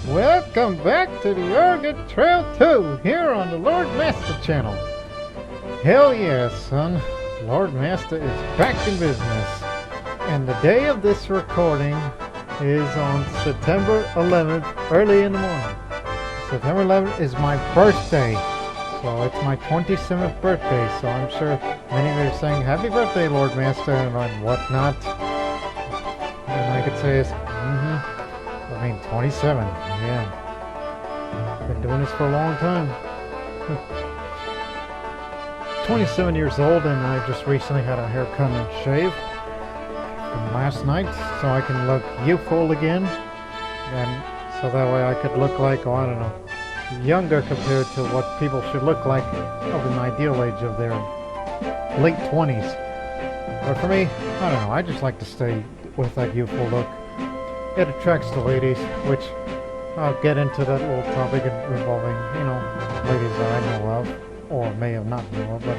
Welcome back to the Oregon Trail 2 here on the Lord Master channel. Hell yeah, son. Lord Master is back in business. And the day of this recording is on September 11th, early in the morning. September 11th is my birthday. So it's my 27th birthday. So I'm sure many of you are saying, happy birthday, Lord Master, and whatnot. And I could say is, 27, yeah. Been doing this for a long time. 27 years old, and I just recently had a haircut and shave from last night, so I can look youthful again, and so that way I could look like, I don't know, younger compared to what people should look like of an ideal age of their late 20s. But for me, I don't know, I just like to stay with that youthful look. It attracts the ladies, which I'll get into that little topic involving, ladies that I know of, or may have not know of, but...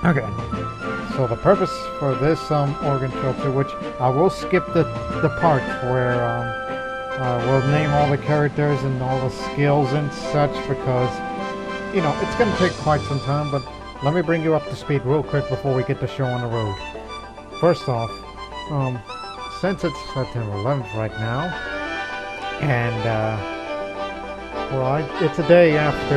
Okay, so the purpose for this Oregon Trail 2, which I will skip the part where we'll name all the characters and all the skills and such, because, it's going to take quite some time, but let me bring you up to speed real quick before we get the show on the road. First off, since it's September 11th right now, and it's a day after,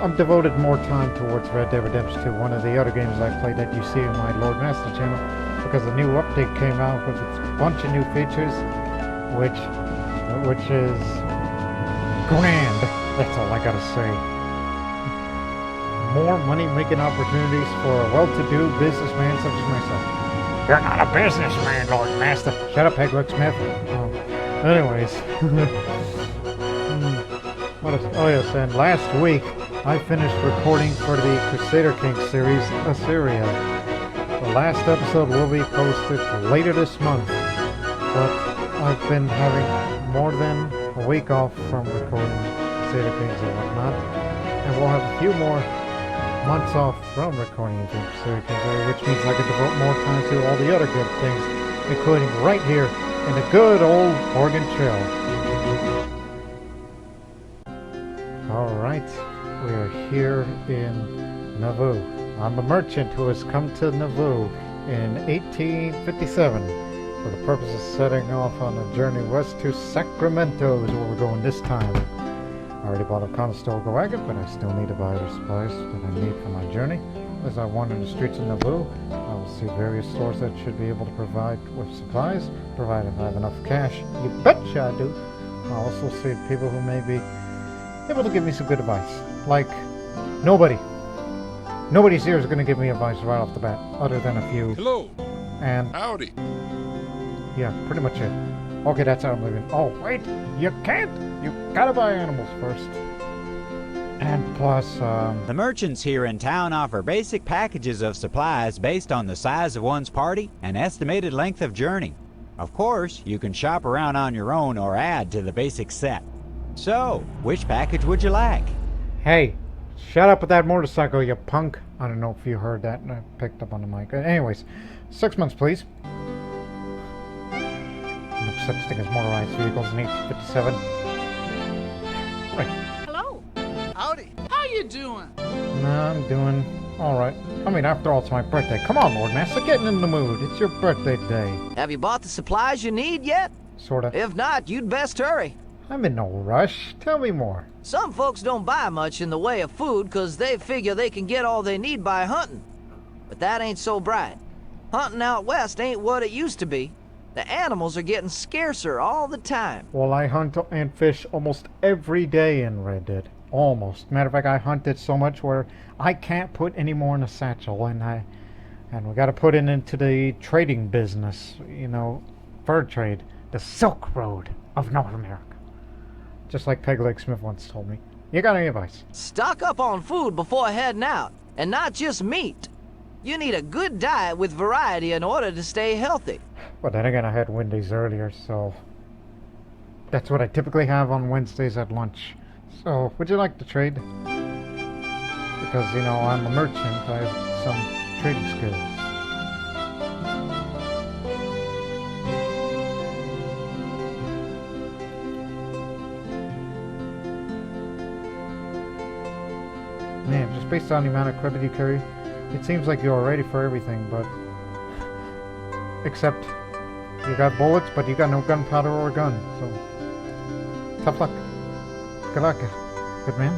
I'm devoted more time towards Red Dead Redemption 2, one of the other games I played that you see in my Lord Master channel, because the new update came out with its bunch of new features, which is grand. That's all I gotta say. More money-making opportunities for a well-to-do businessman such as myself. You're not a businessman, Lord Master. Shut up, Pegleg Smith. Anyways. Oh yes, and last week I finished recording for the Crusader King series, Assyria. The last episode will be posted later this month, but I've been having more than a week off from recording Crusader Kings and whatnot, and we'll have a few more months off from recording Crusader Kings, which means I can devote more time to all the other good things, including right here in the good old Oregon Trail. Alright, we are here in Nauvoo. I'm a merchant who has come to Nauvoo in 1857 for the purpose of setting off on a journey west to Sacramento is where we're going this time. I already bought a Conestoga wagon, but I still need to buy the supplies that I need for my journey. As I wander the streets of Nauvoo, I will see various stores that should be able to provide with supplies, provided I have enough cash. You betcha I do. I'll also see people who may be able to give me some good advice. Like, nobody's here is going to give me advice right off the bat, other than a few. Hello. And howdy. Yeah, pretty much it. Okay, that's how I'm leaving. Oh, wait, you can't. You gotta buy animals first. And plus, The merchants here in town offer basic packages of supplies based on the size of one's party and estimated length of journey. Of course, you can shop around on your own or add to the basic set. So, which package would you like? Hey, shut up with that motorcycle, you punk. I don't know if you heard that and I picked up on the mic. Anyways, 6 months, please. No such thing as motorized vehicles in 1857. Right. Hello. Howdy. How you doing? Nah, I'm doing alright. I mean, after all, it's my birthday. Come on, Lord Master, getting in the mood. It's your birthday day. Have you bought the supplies you need yet? Sorta. If not, you'd best hurry. I'm in no rush. Tell me more. Some folks don't buy much in the way of food because they figure they can get all they need by hunting. But that ain't so bright. Hunting out west ain't what it used to be. The animals are getting scarcer all the time. Well, I hunt and fish almost every day in Red Dead. Almost. Matter of fact, I hunted so much where I can't put any more in a satchel, and we got to put it into the trading business, fur trade, the Silk Road of North America. Just like Pegleg Smith once told me. You got any advice? Stock up on food before heading out, and not just meat. You need a good diet with variety in order to stay healthy. Well, then again, I had Wendy's earlier, so that's what I typically have on Wednesdays at lunch. So, would you like to trade? Because, I'm a merchant, I have some trading skills. Man, just based on the amount of equipment you carry, it seems like you're ready for everything, but... Except, you got bullets, but you got no gunpowder or gun, so... Tough luck. Good luck. Good man.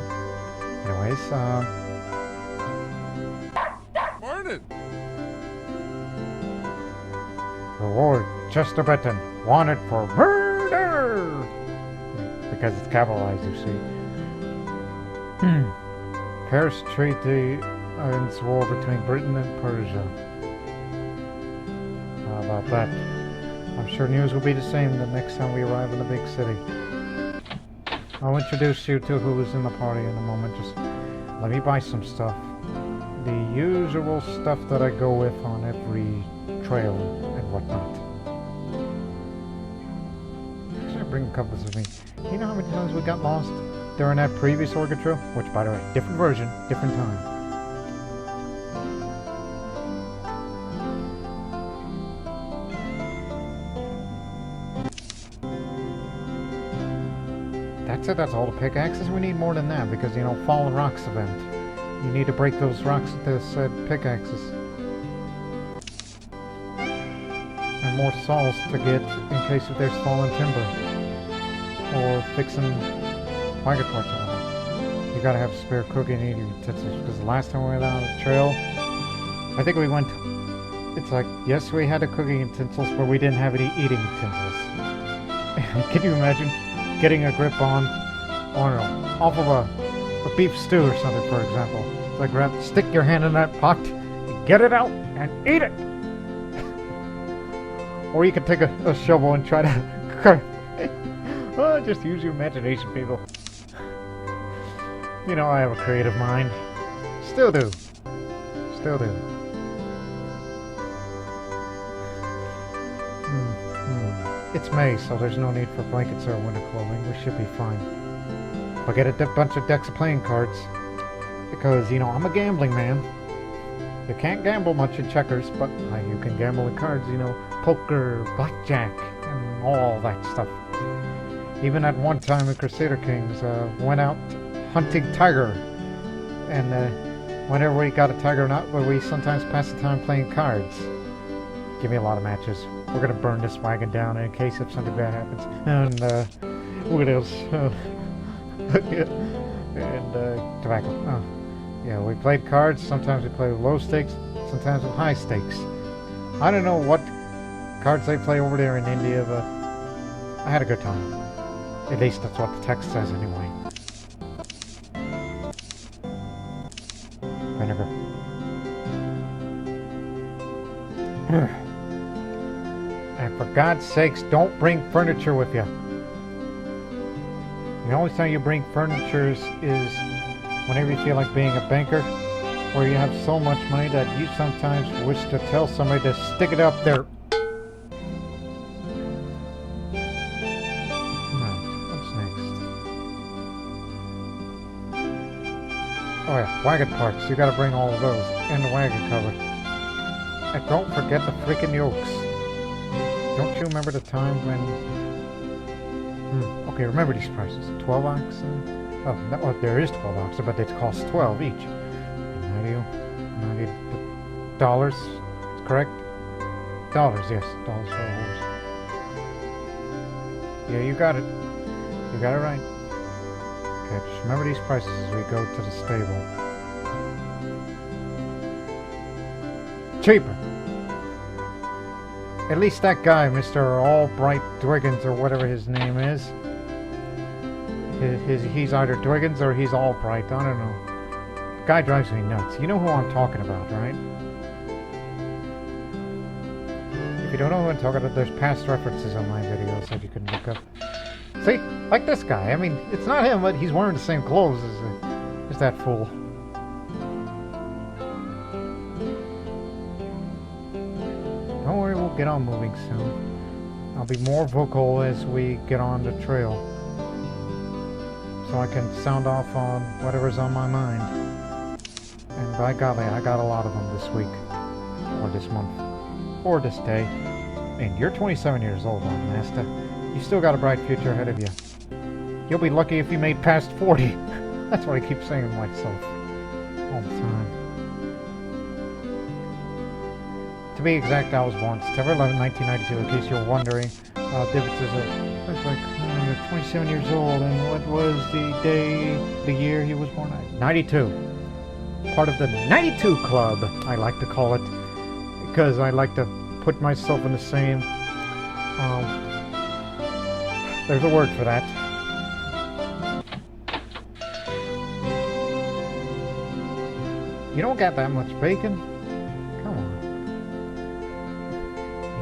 Anyways, Morning. Reward, Chester Benton, wanted for murder! Because it's capitalized, you see. Paris Treaty ends war between Britain and Persia. How about that? I'm sure news will be the same the next time we arrive in the big city. I'll introduce you to who's in the party in a moment. Just let me buy some stuff. The usual stuff that I go with on every trail and whatnot. Actually, I bring compass with me. You know how many times we got lost during that previous Oregon trip? Which, by the way, different version, different time. That's it, that's all the pickaxes. We need more than that because, you know, Fallen Rocks event. You need to break those rocks with the said pickaxes. And more saws to get in case if there's fallen timber. Or fixing wagon parts on it. You gotta have spare cooking and eating utensils because the last time we went on the trail, I think we went, it's like, yes, we had the cooking utensils, but we didn't have any eating utensils. Can you imagine getting a grip on, I don't know, off of a beef stew or something, for example? It's like, stick your hand in that pot, get it out, and eat it! Or you can take a shovel and try to oh, just use your imagination, people. You know I have a creative mind. Still do. Still do. It's May, so there's no need for blankets or winter clothing. We should be fine. I'll get a bunch of decks of playing cards. Because, you know, I'm a gambling man. You can't gamble much in checkers, but you can gamble in cards, you know, poker, blackjack, and all that stuff. Even at one time in Crusader Kings, went out hunting tiger. And whenever we got a tiger or not, we sometimes pass the time playing cards. Give me a lot of matches. We're gonna burn this wagon down in case if something bad happens. And what else? And tobacco. Oh. Yeah, we played cards. Sometimes we play with low stakes, sometimes with high stakes. I don't know what cards they play over there in India, but I had a good time. At least that's what the text says anyway. Vinegar. And for God's sakes, don't bring furniture with you. The only time you bring furniture is whenever you feel like being a banker, or you have so much money that you sometimes wish to tell somebody to stick it up their... Alright, what's next? Oh yeah, wagon parts. You gotta bring all of those. And the wagon cover. And don't forget the freaking yokes. Don't you remember the time when... Okay, remember these prices. 12 oxen? Oh, no, there is 12 oxen, but it costs 12 each. $90 correct? Dollars, yes. Dollars for a horse. Yeah, you got it. You got it right. Okay, just remember these prices as we go to the stable. Cheaper. At least that guy, Mr. Albright Dwiggins, or whatever his name is. He's either Dwiggins or he's Albright, I don't know. The guy drives me nuts. You know who I'm talking about, right? If you don't know who I'm talking about, there's past references on my videos that you can look up. See? Like this guy. I mean, it's not him, but he's wearing the same clothes as that fool. Don't worry, we'll get on moving soon. I'll be more vocal as we get on the trail. So I can sound off on whatever's on my mind. And by golly, I got a lot of them this week. Or this month. Or this day. And you're 27 years old, Lord Master. You still got a bright future ahead of you. You'll be lucky if you made past 40. That's what I keep saying to myself. all the time. To be exact, I was born September 11, 1992, in case you're wondering. Differences of, I was like, you're 27 years old, and what was the day, the year he was born? 92. Part of the 92 Club, I like to call it, because I like to put myself in the same, there's a word for that. You don't got that much bacon? Come on.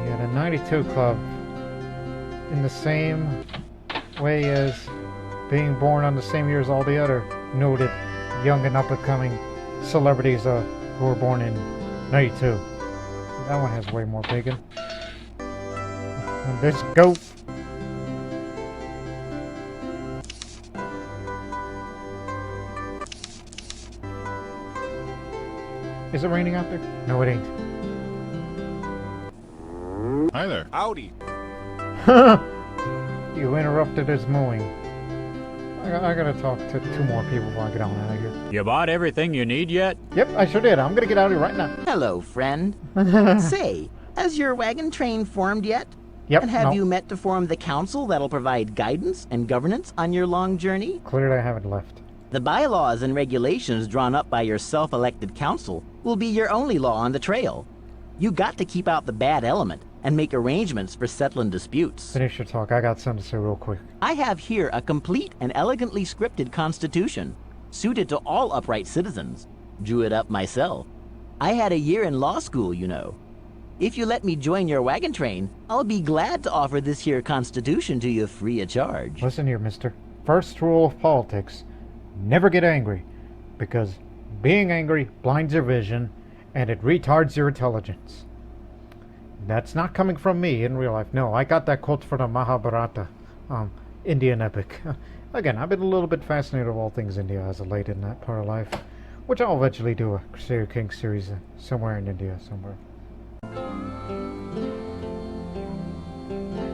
Yeah, the 92 Club, in the same way as being born on the same year as all the other noted young and up-and-coming celebrities who were born in 92. That one has way more bacon. And this goat. Is it raining out there? No, it ain't. Hi there. Howdy. You interrupted his mowing. I gotta talk to 2 more people before I get on out of here. You bought everything you need yet? Yep, I sure did. I'm gonna get out of here right now. Hello, friend. Say, has your wagon train formed yet? Yep. And have no. you met to form the council that'll provide guidance and governance on your long journey? Clearly I haven't left. The bylaws and regulations drawn up by your self-elected council will be your only law on the trail. You got to keep out the bad element and make arrangements for settling disputes. Finish your talk. I got something to say real quick. I have here a complete and elegantly scripted constitution, suited to all upright citizens. Drew it up myself. I had a year in law school, you know. If you let me join your wagon train, I'll be glad to offer this here constitution to you free of charge. Listen here, mister. First rule of politics. Never get angry. Because being angry blinds your vision, and it retards your intelligence. That's not coming from me in real life. No, I got that quote from the Mahabharata, Indian epic. Again, I've been a little bit fascinated with all things India as of late in that part of life, which I'll eventually do a Crusader King series somewhere in India, somewhere.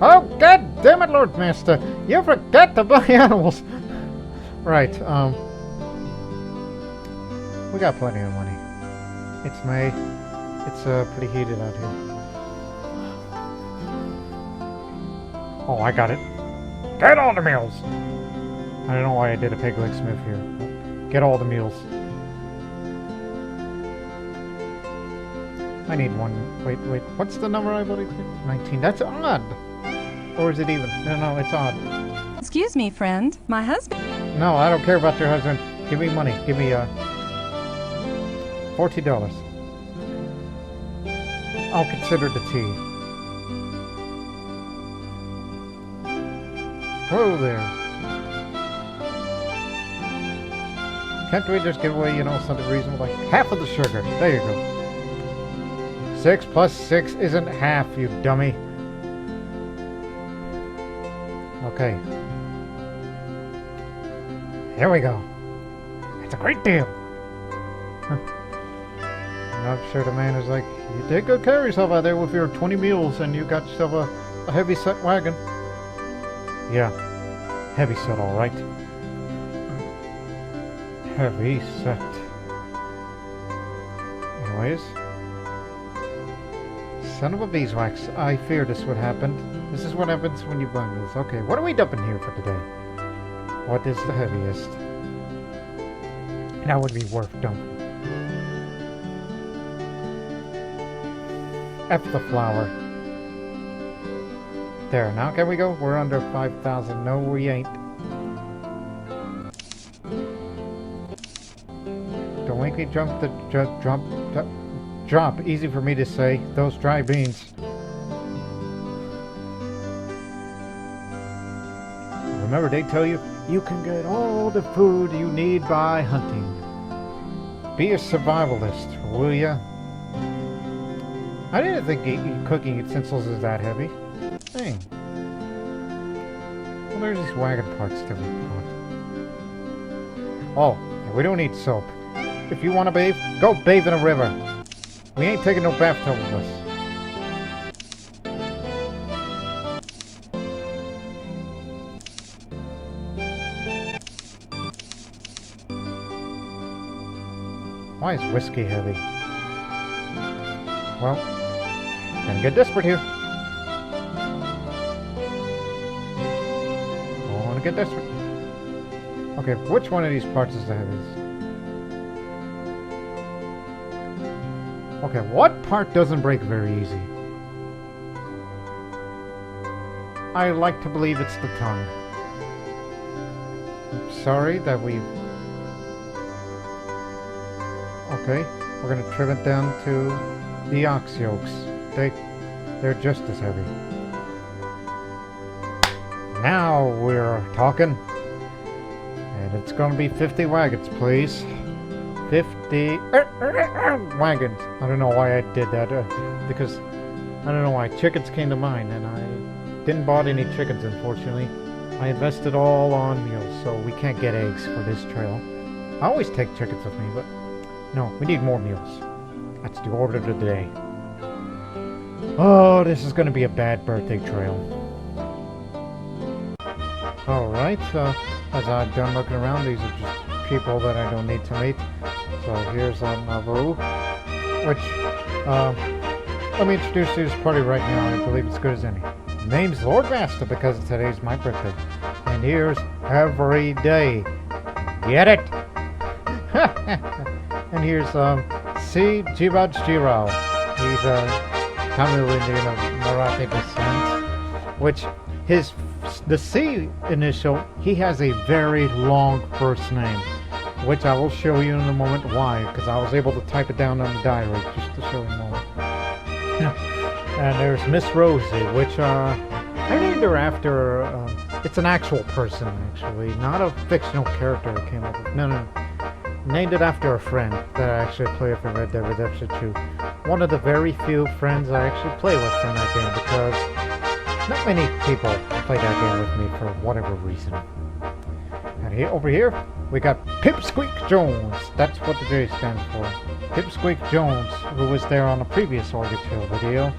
Oh, god damn it, Lord Master! You forgot to buy animals! Right, we got plenty of money. It's May. It's pretty heated out here. Oh, I got it. Get all the mules! I don't know why I did a pig leg smith here. But get all the mules. I need one. Wait. What's the number I believe? 19. That's odd. Or is it even? No, it's odd. Excuse me, friend. My husband... No, I don't care about your husband. Give me money. Give me, $40. I'll consider the tea. Whoa there. Can't we just give away, something reasonable? Like half of the sugar. There you go. 6 plus 6 isn't half, you dummy. Okay. Here we go. It's a great deal. And I'm sure the man is like, you did good care of yourself out there with your 20 mules and you got yourself a heavy set wagon. Yeah. Heavy set, alright. Heavy set. Anyways. Son of a beeswax. I fear this would happen. This is what happens when you bundle. Okay, what are we dumping here for today? What is the heaviest? That would be worth dumping. F the flour. There, now can we go? We're under 5,000. No, we ain't. Don't make me jump the drop. Easy for me to say. Those dry beans. Remember, they tell you, you can get all the food you need by hunting. Be a survivalist, will ya? I didn't think cooking utensils is that heavy. Dang. Well, there's these wagon parts that we bought. Oh, we don't need soap. If you want to bathe, go bathe in a river. We ain't taking no bathtub with us. Why is whiskey heavy? Well, gonna get desperate here. Gonna get desperate. Okay, which one of these parts is the heaviest? Okay, what part doesn't break very easy? I like to believe it's the tongue. I'm sorry that we... Okay, we're gonna trim it down to the ox yolks. They're just as heavy. Now we're talking. And it's gonna be 50 wagons, please. 50 wagons. I don't know why I did that. Because I don't know why chickens came to mind, and I didn't bought any chickens, unfortunately. I invested all on meals, so we can't get eggs for this trail. I always take chickens with me, but no, we need more meals. That's the order of the day. Oh, this is going to be a bad birthday trail. Alright, as I've done looking around, these are just people that I don't need to meet. So here's Navarro, which, let me introduce you to this party right now. I believe it's good as any. Name's Lord Master because today's my birthday. And here's Every Day. Get it? And here's C. Jibaj Jirao. He's a Tamil Indian of Marathi descent, which the C initial, he has a very long first name, which I will show you in a moment why, because I was able to type it down on the diary just to show you more. And there's Miss Rosie, which I named her after, it's an actual person actually, not a fictional character I came up with. No. Named it after a friend that I actually play with in Red Dead Redemption 2. One of the very few friends I actually play with from that game, because not many people play that game with me for whatever reason. And here, over here, we got Pipsqueak Jones. That's what the J stands for. Pipsqueak Jones, who was there on the previous Oregon Trail video,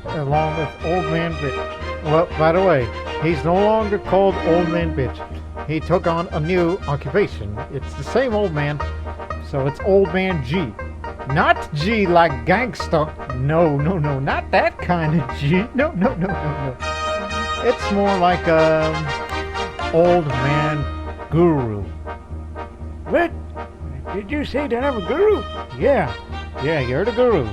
along with Old Man Bitch. Well, by the way, he's no longer called Old Man Bitch. He took on a new occupation. It's the same old man, so it's Old Man G. Not G like gangsta. No, not that kind of G. No. It's more like Old Man Guru. What? Did you say that I'm a guru? Yeah, you're the guru.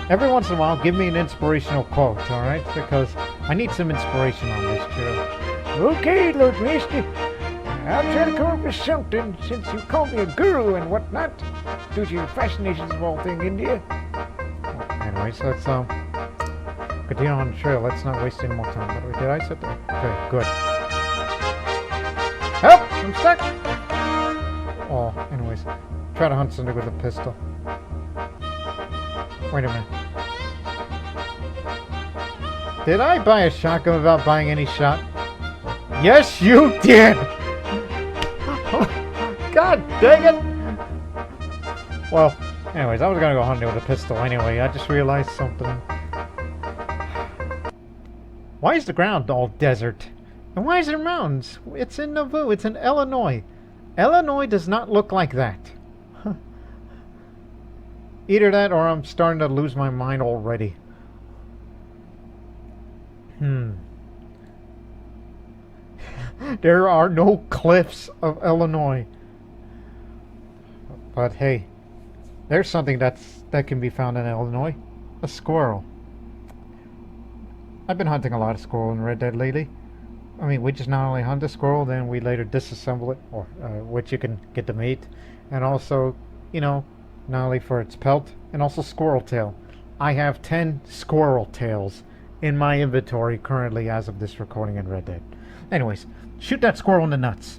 Every once in a while, give me an inspirational quote, alright? Because I need some inspiration on this trail. Okay, Lord Master. I'll try to come up with something since you called me a guru and whatnot. Due to your fascinations of all things India. Anyways, let's continue on the trail. Let's not waste any more time. Did I set that? Okay, good. Help! I'm stuck! Oh, anyways. Try to hunt something with a pistol. Wait a minute. Did I buy a shotgun without buying any shot? Yes, you did! God dang it! Well, anyways, I was gonna go hunting with a pistol anyway. I just realized something. Why is the ground all desert? And why is there mountains? It's in Nauvoo. It's in Illinois. Illinois does not look like that. Either that or I'm starting to lose my mind already. There are no cliffs of Illinois. But hey, there's something that can be found in Illinois. A squirrel. I've been hunting a lot of squirrel in Red Dead lately. I mean, we just not only hunt a squirrel, then we later disassemble it, or which you can get the meat, and also, you know, not only for its pelt, and also squirrel tail. I have 10 squirrel tails in my inventory currently as of this recording in Red Dead. Anyways, shoot that squirrel in the nuts.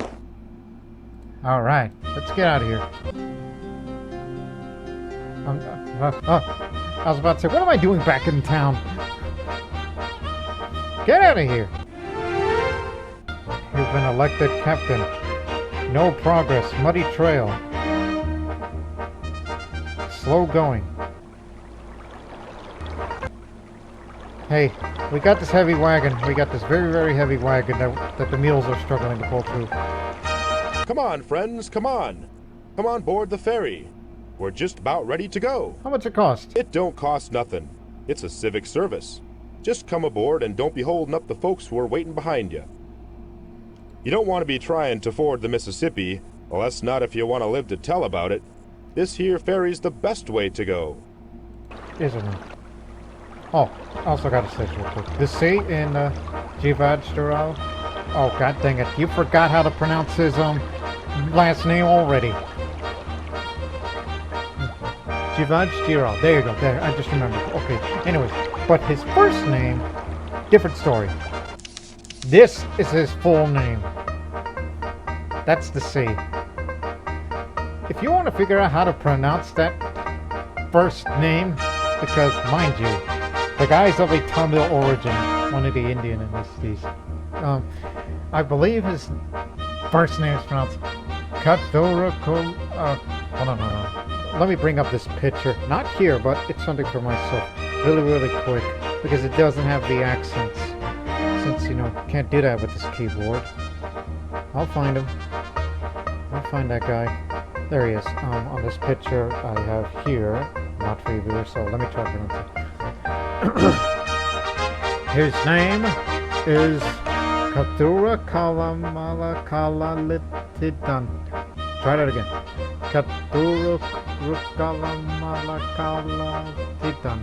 Alright, let's get out of here. I was about to say, what am I doing back in town? Get out of here! You've been elected captain. No progress. Muddy trail. Slow going. Hey, we got this heavy wagon. We got this very, very heavy wagon that the mules are struggling to pull through. Come on, friends, come on. Come on board the ferry. We're just about ready to go. How much it cost? It don't cost nothing. It's a civic service. Just come aboard and don't be holding up the folks who are waiting behind you. You don't want to be trying to ford the Mississippi, well, that's not if you want to live to tell about it. This here ferry's the best way to go. Isn't it? Oh, also gotta say real quick. The C in Javon Straw. Oh, god dang it. You forgot how to pronounce his last name already. Javon Straw. There you go. There. I just remembered. Okay. Anyways, but his first name, different story. This is his full name. That's the C. If you want to figure out how to pronounce that first name, because mind you, the guy's of a Tamil origin, one of the Indian ethnicities. I believe his first name is pronounced Kathurako. Hold on. Let me bring up this picture. Not here, but it's something for myself. Really, really quick, because it doesn't have the accents. Since, you know, can't do that with this keyboard. I'll find him. I'll find that guy. There he is. On this picture I have here. Not review, so let me try to pronounce it. His name is Kathura Kalamala Kalalititan. Try that again. Kathura Kalamala Kalalititan.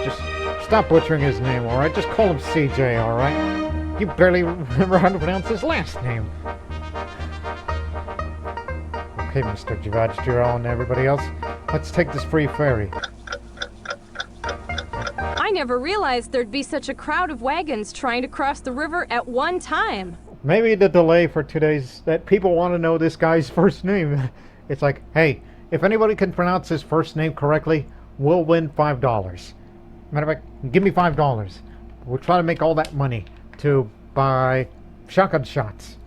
Just stop butchering his name, alright? Just call him CJ, alright? You barely remember how to pronounce his last name. Okay, Mr. Javon Straw and everybody else, let's take this free ferry. I never realized there'd be such a crowd of wagons trying to cross the river at one time. Maybe the delay for today's, that people want to know this guy's first name. It's like, hey, if anybody can pronounce his first name correctly, we'll win $5. Matter of fact, give me $5. We'll try to make all that money to buy shotgun shots.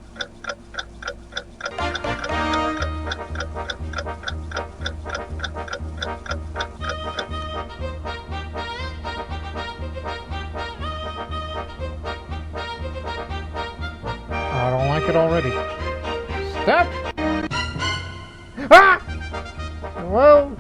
I don't like it already. Stop! Ah! Well,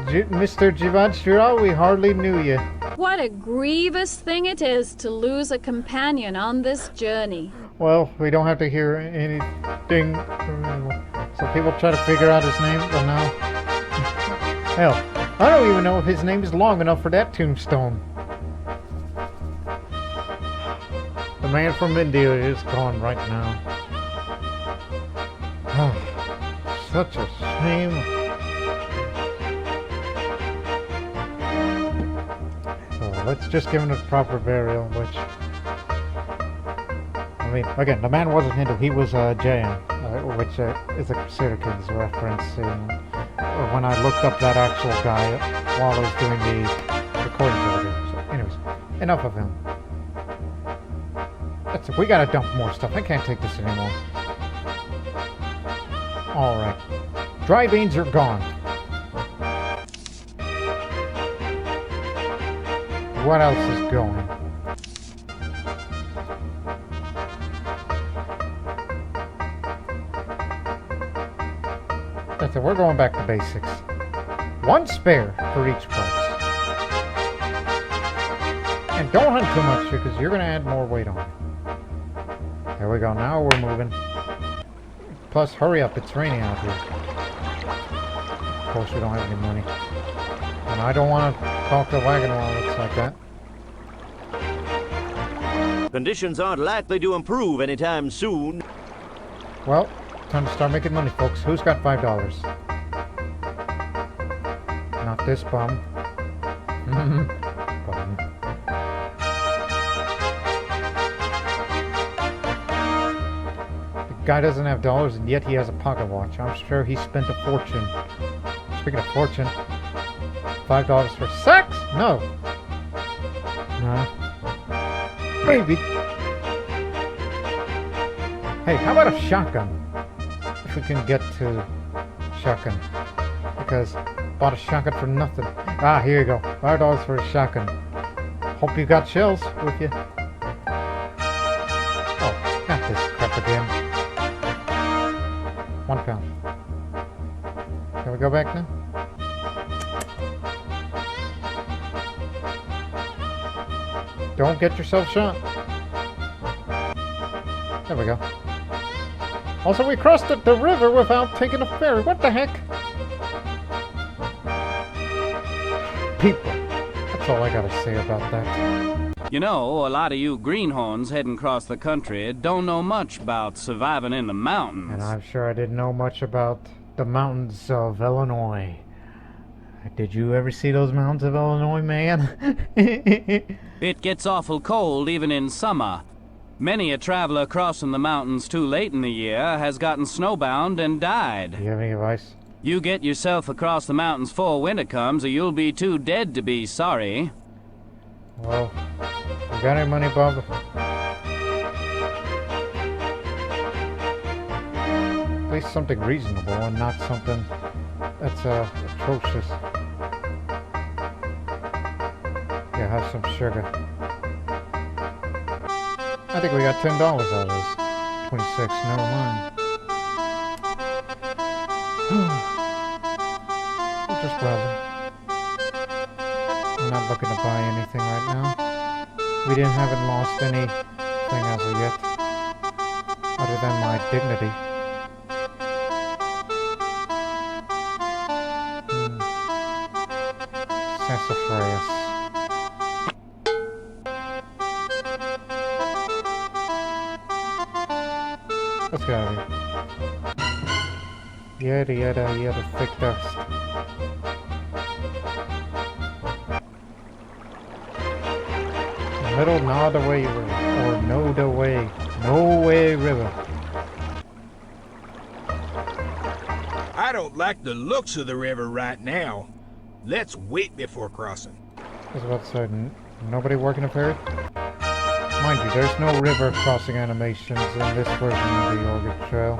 Mr. Javon Straw, we hardly knew you. What a grievous thing it is to lose a companion on this journey. Well, we don't have to hear anything. So people try to figure out his name, but no. Hell, I don't even know if his name is long enough for that tombstone. The man from India is gone right now. Such a shame. So let's just give him a proper burial, which... I mean, again, the man wasn't Hindu, he was Jain, which is a Crusader Kings reference. When I looked up that actual guy while I was doing the recordings over there. So, anyways, enough of him. That's it. We gotta dump more stuff. I can't take this anymore. Alright. Dry beans are gone. What else is going? That's it. We're going back to basics. One spare for each price. And don't hunt too much because you're going to add more weight on. There we go. Now we're moving. Plus, hurry up. It's raining out here. Of course, we don't have any money. And I don't want to talk to Wagon while it's like that. Conditions aren't likely to improve anytime soon. Well, time to start making money, folks. Who's got $5? Not this bum. Bum. The guy doesn't have dollars, and yet he has a pocket watch. I'm sure he spent a fortune. Speaking of fortune, $5 for sex? No. No. Maybe. Hey, how about a shotgun? If we can get to shotgun. Because bought a shotgun for nothing. Ah, here you go. $5 for a shotgun. Hope you got shells with you. Oh, not this crap again. 1 pound. Can we go back now? Don't get yourself shot. There we go. Also, we crossed the river without taking a ferry. What the heck? People. That's all I gotta say about that. You know, a lot of you greenhorns heading across the country don't know much about surviving in the mountains. And I'm sure I didn't know much about the mountains of Illinois. Did you ever see those mountains of Illinois, man? It gets awful cold even in summer. Many a traveler crossing the mountains too late in the year has gotten snowbound and died. Do you have any advice? You get yourself across the mountains before winter comes or you'll be too dead to be sorry. Well, you got any money, Bob? At least something reasonable and not something that's atrocious. Yeah, have some sugar. I think we got $10 out of this. 26, never mind. We'll just grab them. I'm not looking to buy anything right now. We haven't lost anything as of yet, other than my dignity. Sassafras. Let's go out of here. Yada yada yada, thick dust. Middle Nodaway River, or No Way River. I don't like the looks of the river right now. Let's wait before crossing. I was about to say, nobody working a ferry? Mind you, there's no river crossing animations in this version of the Oregon Trail.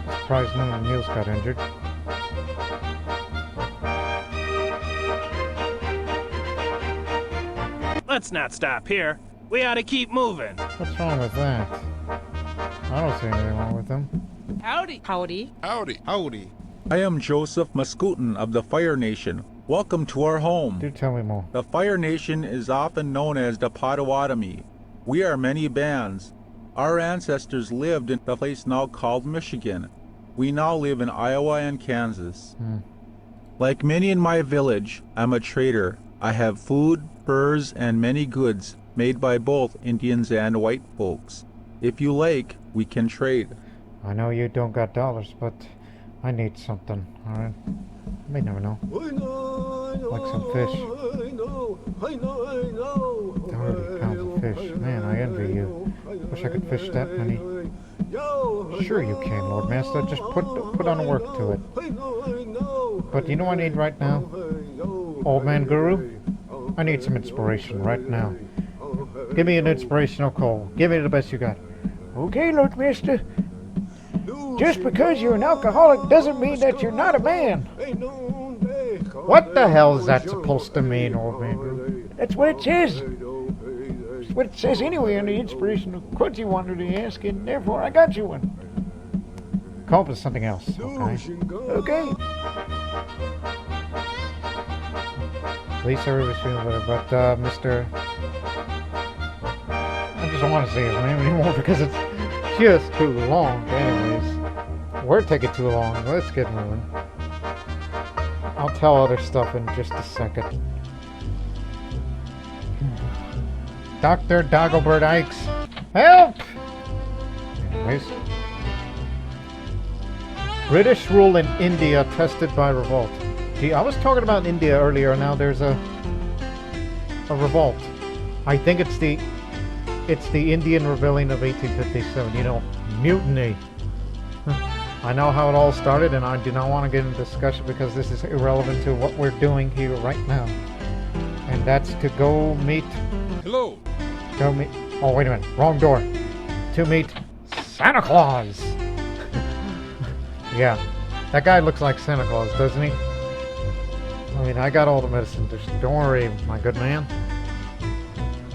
I'm surprised none of the mules got injured. Let's not stop here. We ought to keep moving. What's wrong with that? I don't see anything wrong with them. Howdy. Howdy. Howdy. Howdy. I am Joseph Mascoutin of the Fire Nation. Welcome to our home. Do tell me more. The Fire Nation is often known as the Potawatomi. We are many bands. Our ancestors lived in the place now called Michigan. We now live in Iowa and Kansas. Like many in my village, I'm a trader. I have food, furs, and many goods made by both Indians and white folks. If you like, we can trade. I know you don't got dollars, but I need something, alright? You may never know. Like some fish. 30 pounds of fish. Man, I envy you. Wish I could fish that many. Sure you can, Lord Master. Just put on work to it. But you know what I need right now? Old Man Guru? I need some inspiration right now. Give me an inspirational call. Give me the best you got. Okay, Lord Master. Just because you're an alcoholic doesn't mean that you're not a man. What the hell is that supposed to mean, Old Man Guru? That's what it says. That's what it says anyway on the inspirational quote you wanted to ask, and therefore I got you one. Call up with something else, okay? Okay. At least everybody's feeling better, but Mr. I just don't want to say his name anymore because it's just too long. Anyways, we're taking too long. Let's get moving. I'll tell other stuff in just a second. Dr. Dagobert Ikes, help! Anyways. British rule in India tested by revolt. Gee, I was talking about India earlier. Now there's a revolt. I think it's the Indian Rebellion of 1857. You know, mutiny. I know how it all started, and I do not want to get into discussion because this is irrelevant to what we're doing here right now. And that's to go meet. Hello. Go meet. Oh, wait a minute. Wrong door. To meet Santa Claus. Yeah, that guy looks like Santa Claus, doesn't he? I mean, I got all the medicine. Just don't worry, my good man.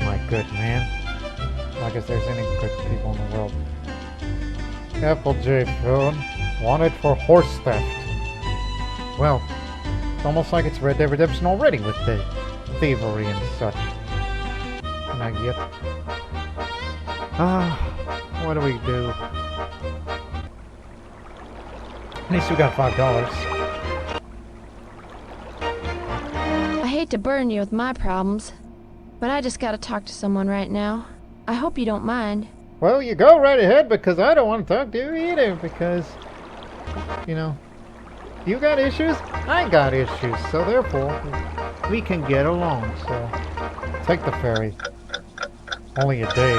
My good, man. Like if there's any good people in the world. Applejack phone. Wanted for horse theft. Well, it's almost like it's Red Dead Redemption already with the thievery and such. Not yet. What do we do? At least we got $5. I hate to burden you with my problems, but I just gotta talk to someone right now. I hope you don't mind. Well, you go right ahead, because I don't want to talk to you either, because, you know, you got issues, I got issues, so therefore, we can get along, so take the ferry. Only a day.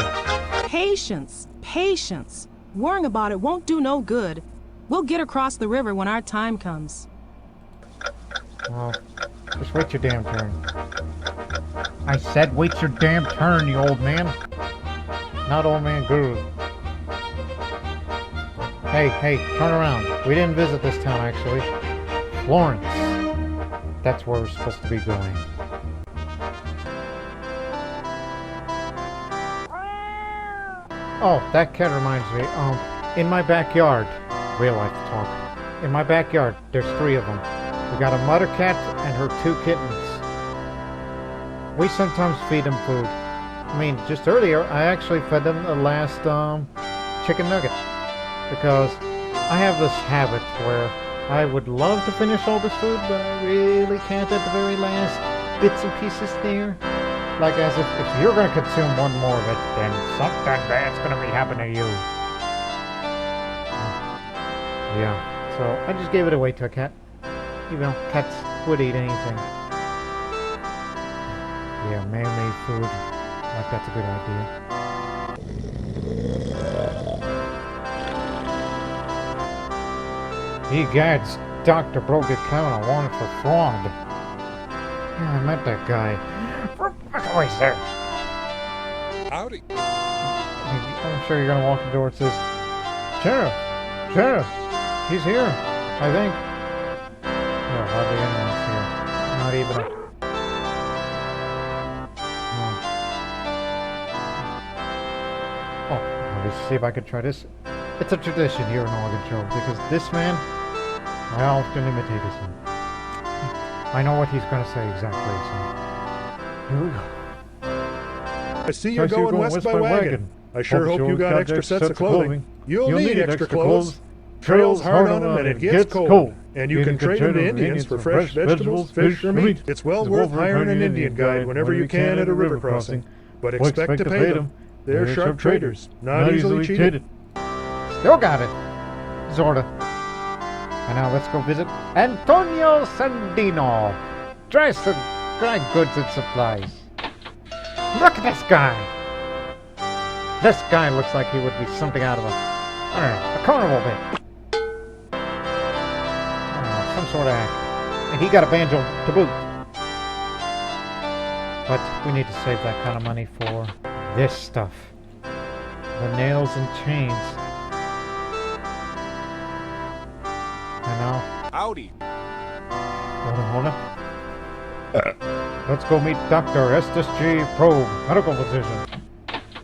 Patience, patience. Worrying about it won't do no good. We'll get across the river when our time comes. Well, just wait your damn turn. I said wait your damn turn, you old man. Not old man guru. Hey, turn around. We didn't visit this town, actually. Florence. That's where we're supposed to be going. Oh, that cat reminds me. In my backyard, real life talk. In my backyard, there's 3 of them. We got a mother cat and her 2 kittens. We sometimes feed them food. I mean, just earlier, I actually fed them the last chicken nugget. Because I have this habit where I would love to finish all this food, but I really can't at the very last bits and pieces there. Like as if you're going to consume one more of it, then something bad's going to be happening to you. Yeah, so I just gave it away to a cat. You know, cats would eat anything. Yeah, man-made food. Like that's a good idea. Egads, Dr. broke account I wanted for fraud. Yeah, I met that guy. Oh, he's there. Howdy. I'm sure you're gonna walk the door and says, Sheriff, he's here, I think. No, hardly anyone's here. Not even a... Oh, let's see if I can try this. It's a tradition here in Oregon Show, because this man, I often imitate him. I know what he's gonna say exactly, so... Here we go. I see you're going west by Wagon. I sure hope you got extra sets of clothing. You'll need extra clothes. Trails hard on them and it gets cold. And you can trade them to Indians for fresh vegetables, fish, or meat. It's well worth hiring an Indian guide whenever you can at a river crossing. But expect to pay them. They're sharp traders, not easily cheated. Still got it. Zorda. And now let's go visit Antonio Sandino. Dry goods and supplies. Look at this guy! This guy looks like he would be something out of a carnival bit. Some sort of act. And he got a banjo to boot. But we need to save that kind of money for this stuff. The nails and chains. And now... Howdy. Hold on. Let's go meet Dr. Estes G. Probe, medical physician.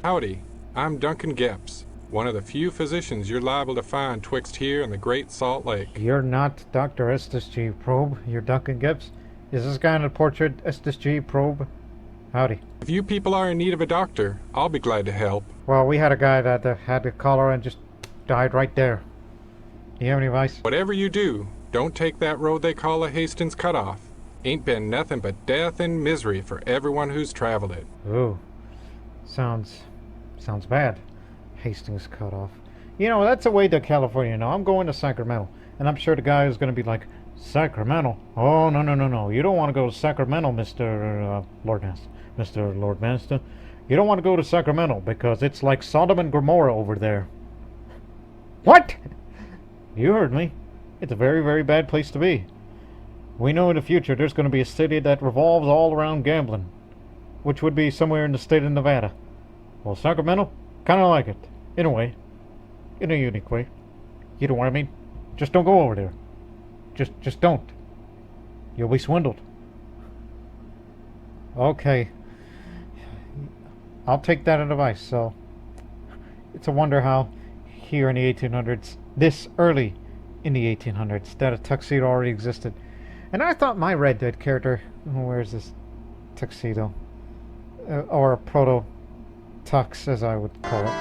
Howdy, I'm Duncan Gibbs, one of the few physicians you're liable to find twixt here and the Great Salt Lake. You're not Dr. Estes G. Probe, you're Duncan Gibbs. Is this guy in the portrait Estes G. Probe? Howdy. If you people are in need of a doctor, I'll be glad to help. Well, we had a guy that had the cholera and just died right there. Do you have any advice? Whatever you do, don't take that road they call a Hastings Cutoff. Ain't been nothing but death and misery for everyone who's traveled it. Ooh. Sounds bad. Hastings Cutoff. You know, that's a way to California now. I'm going to Sacramento. And I'm sure the guy is going to be like, Sacramento? Oh, no. You don't want to go to Sacramento, Mr. Lord Master. You don't want to go to Sacramento because it's like Sodom and Gomorrah over there. What? You heard me. It's a very, very bad place to be. We know in the future there's going to be a city that revolves all around gambling, which would be somewhere in the state of Nevada. Well, Sacramento, kind of like it, in a way, in a unique way. You know what I mean? Just don't go over there. Just don't. You'll be swindled. Okay. I'll take that advice. So it's a wonder how here in the 1800s, this early in the 1800s, that a tuxedo already existed. And I thought my Red Dead character, who wears this tuxedo, or a proto-tux as I would call it.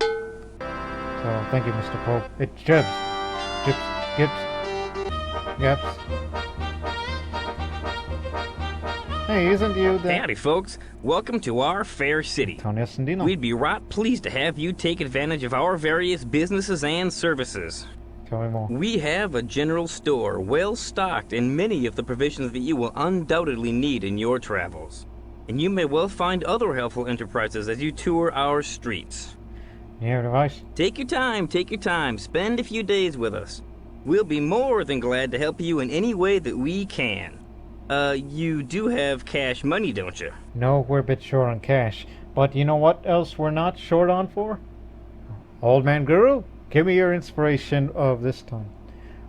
So thank you, Mr. Pope. It's Gibbs. Gibbs. Hey, isn't you the... Howdy, folks. Welcome to our fair city. Essendon. We'd be right pleased to have you take advantage of our various businesses and services. Tell me more. We have a general store well stocked in many of the provisions that you will undoubtedly need in your travels. And you may well find other helpful enterprises as you tour our streets. Your advice? Take your time. Spend a few days with us. We'll be more than glad to help you in any way that we can. You do have cash money, don't you? No, we're a bit short on cash. But you know what else we're not short on for? Old Man Guru, give me your inspiration of this time.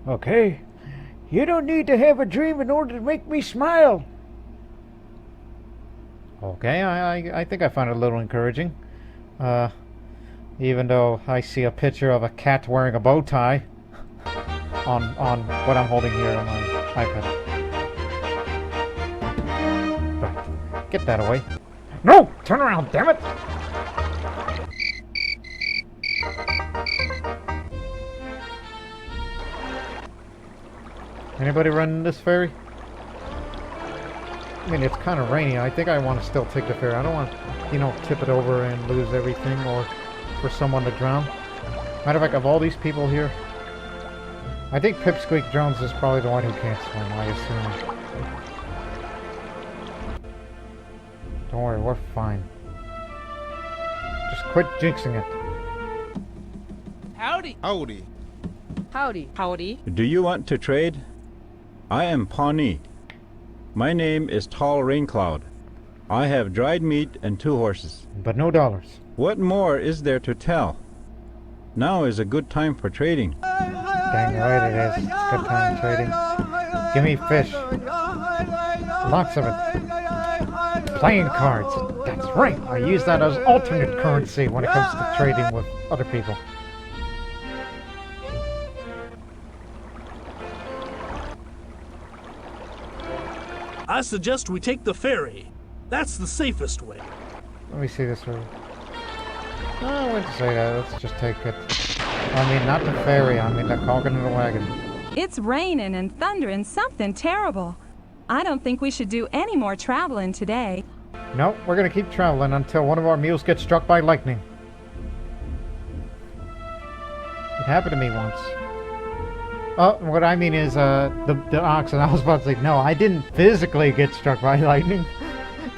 Okay. You don't need to have a dream in order to make me smile. Okay, I think I found it a little encouraging. Even though I see a picture of a cat wearing a bow tie on what I'm holding here on my iPad. Get that away. No! Turn around, damn it! Anybody running this ferry? I mean, it's kind of rainy. I think I want to still take the ferry. I don't want to, tip it over and lose everything or for someone to drown. Matter of fact, of all these people here, I think Pipsqueak Jones is probably the one who can't swim, I assume. Don't worry, we're fine. Just quit jinxing it. Howdy. Howdy. Howdy. Howdy. Do you want to trade? I am Pawnee. My name is Tall Rain Cloud. I have dried meat and 2 horses. But no dollars. What more is there to tell? Now is a good time for trading. Dang right it is. It's a good time trading. Give me fish. Lots of it. Playing cards. That's right. I use that as alternate currency when it comes to trading with other people. I suggest we take the ferry. That's the safest way. Let me see this road. No, I wouldn't say that. Let's just take it. I mean, not the ferry. I mean the Wagon and the Wagon. It's raining and thundering something terrible. I don't think we should do any more traveling today. No, we're going to keep traveling until one of our mules gets struck by lightning. It happened to me once. Oh, what I mean is, the oxen. I was about to say, no, I didn't physically get struck by lightning.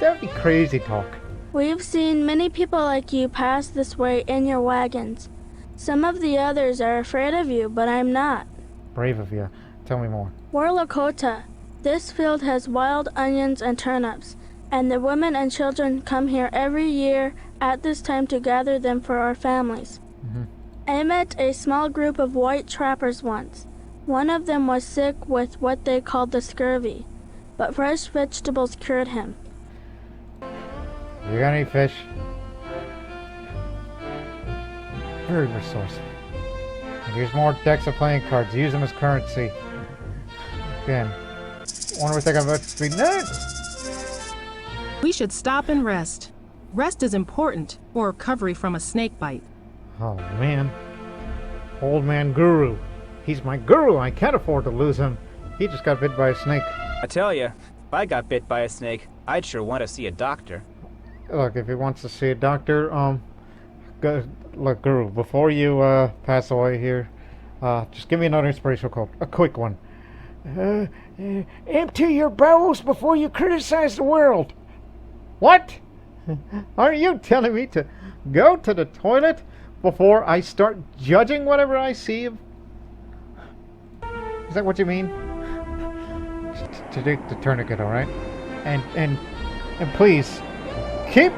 That'd be crazy talk. We've seen many people like you pass this way in your wagons. Some of the others are afraid of you, but I'm not. Brave of you. Tell me more. We're Lakota. This field has wild onions and turnips, and the women and children come here every year at this time to gather them for our families. I met a small group of white trappers once. One of them was sick with what they called the scurvy, but fresh vegetables cured him. You got any fish? Very resourceful. And here's more decks of playing cards. Use them as currency. Again. Wonder what they got about to be next. We should stop and rest. Rest is important for recovery from a snake bite. Oh man. Old Man Guru. He's my guru. I can't afford to lose him. He just got bit by a snake. I tell you, if I got bit by a snake, I'd sure want to see a doctor. Look, if he wants to see a doctor, look, Guru, before you pass away here, just give me another inspirational quote. A quick one. Empty your bowels before you criticize the world. What? Are you telling me to go to the toilet before I start judging whatever I see? Is that what you mean? To take the tourniquet, all right? And please keep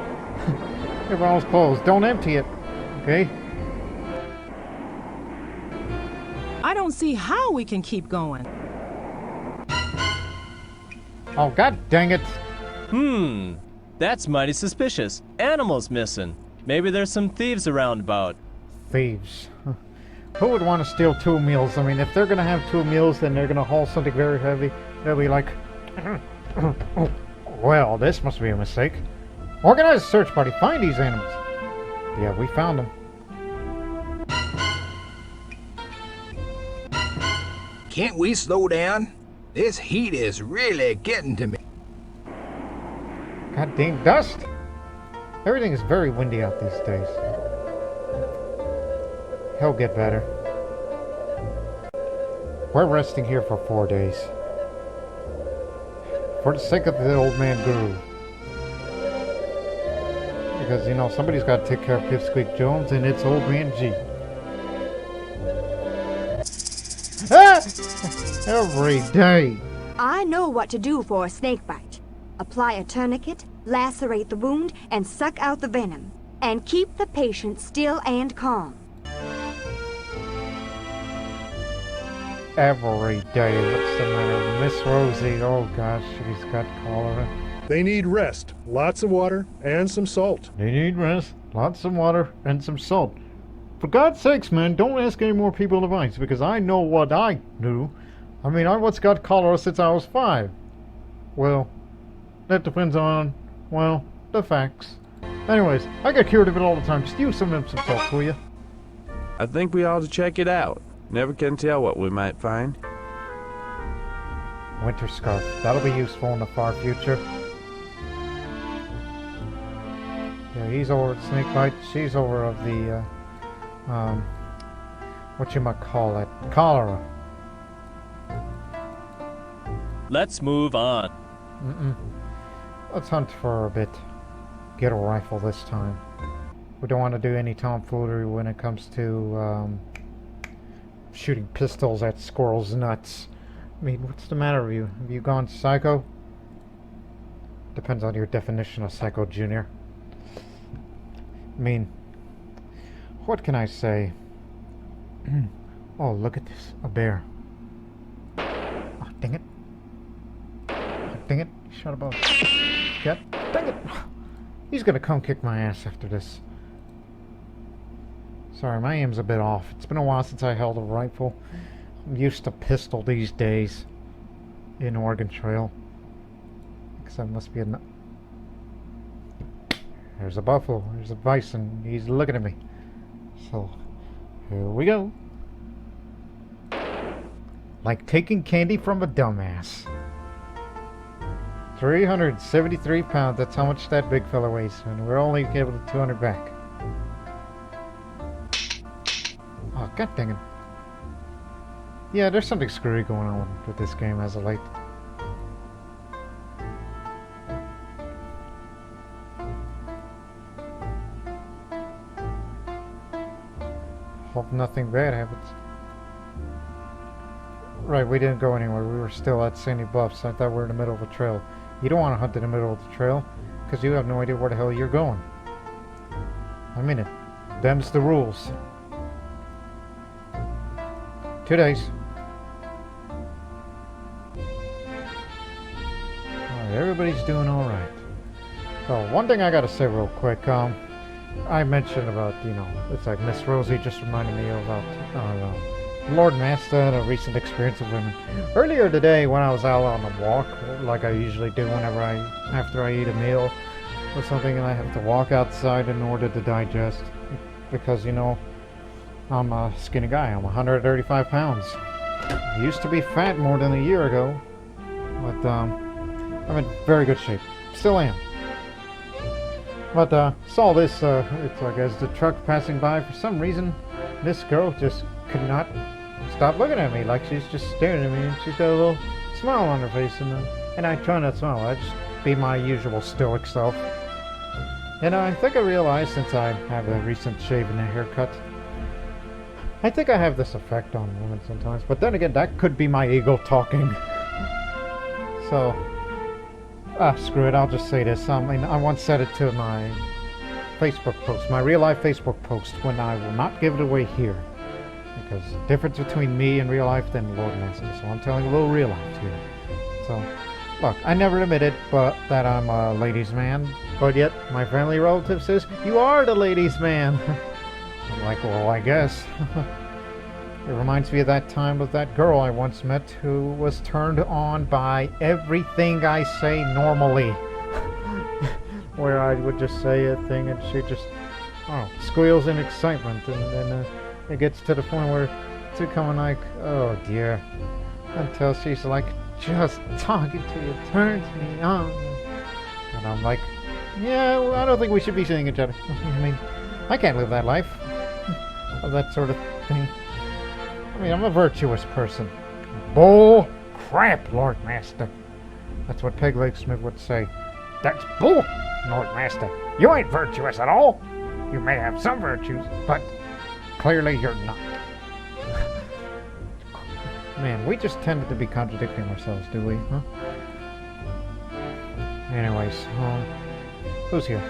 your bowels closed. Don't empty it, okay? I don't see how we can keep going. Oh, god dang it. That's mighty suspicious. Animals missing. Maybe there's some thieves around about. Thieves. Huh. Who would want to steal 2 mules? I mean, if they're going to have 2 mules, then they're going to haul something very heavy. They'll be like, well, this must be a mistake. Organize a search party. Find these animals. Yeah, we found them. Can't we slow down? This heat is really getting to me. God dang dust. Everything is very windy out these days. He'll get better. We're resting here for 4 days. For the sake of the old man Guru. Because, you know, somebody's got to take care of Pipsqueak Jones, and it's old man G. Ah! Every day. I know what to do for a snake bite. Apply a tourniquet, lacerate the wound, and suck out the venom. And keep the patient still and calm. Every day. What's the matter? Miss Rosie, oh gosh, she's got cholera. They need rest, lots of water, and some salt. They need rest, lots of water, and some salt. For God's sakes, man, don't ask any more people advice, because I know what I do. I mean, I once got cholera since I was 5. Well, that depends on, well, the facts. Anyways, I get cured of it all the time. Just use some Epsom salts, will you? I think we ought to check it out. Never can tell what we might find. Winter scarf. That'll be useful in the far future. Yeah, he's over at Snakebite. She's over of the, whatchamacallit, cholera. Let's move on. Let's hunt for a bit. Get a rifle this time. We don't want to do any tomfoolery when it comes to, shooting pistols at squirrels' nuts. I mean, what's the matter with you? Have you gone psycho? Depends on your definition of psycho, Junior. I mean, what can I say? Oh, look at this. A bear. Oh, dang it. Oh, dang it. Shut up. Get. Dang it. He's gonna come kick my ass after this. Sorry, my aim's a bit off. It's been a while since I held a rifle. I'm used to pistol these days in Oregon Trail. Because that must be a... There's a buffalo. There's a bison. He's looking at me. So, here we go. Like taking candy from a dumbass. 373 pounds. That's how much that big fella weighs. And we're only able to 200 back. Oh, god dang it. Yeah, there's something screwy going on with this game as of late. Hope nothing bad happens. Right, we didn't go anywhere. We were still at Sandy Bluffs. I thought we were in the middle of a trail. You don't want to hunt in the middle of the trail, because you have no idea where the hell you're going. I mean it. Them's the rules. 2 days. Alright, everybody's doing alright. So, one thing I gotta say real quick, I mentioned about, you know, it's like Miss Rosie just reminded me about, Lord Master and a recent experience of women. Earlier today, when I was out on a walk, like I usually do after I eat a meal or something, and I have to walk outside in order to digest, because, you know, I'm a skinny guy. I'm 135 pounds. I used to be fat more than a year ago, but I'm in very good shape. Still am. But saw this, it's like as the truck passing by, for some reason, this girl just could not stop looking at me. Like she's just staring at me, and she's got a little smile on her face, and I try not to smile. I just be my usual stoic self. And I think I realized, since I have a recent shave and a haircut, I think I have this effect on women sometimes. But then again, that could be my ego talking. So, screw it, I'll just say this. I mean, I once said it to my Facebook post, my real-life Facebook post, when I will not give it away here. Because the difference between me and real life than Lord Master. So I'm telling a little real life here. So, Look, I never admitted that I'm a ladies' man, but yet my family relative says, you are the ladies' man. I'm like, well, I guess. It reminds me of that time with that girl I once met who was turned on by everything I say normally. Where I would just say a thing and she just, squeals in excitement, and then it gets to the point where it's becoming like, oh dear. Until she's like, just talking to you turns me on. And I'm like, yeah, well, I don't think we should be seeing each other. I mean, I can't live that life. Of that sort of thing. I mean, I'm a virtuous person. Bull crap, Lord Master. That's what Pegleg Smith would say. That's bull, Lord Master. You ain't virtuous at all. You may have some virtues, but clearly you're not. Man, we just tended to be contradicting ourselves, do we? Huh? Anyways, who's here?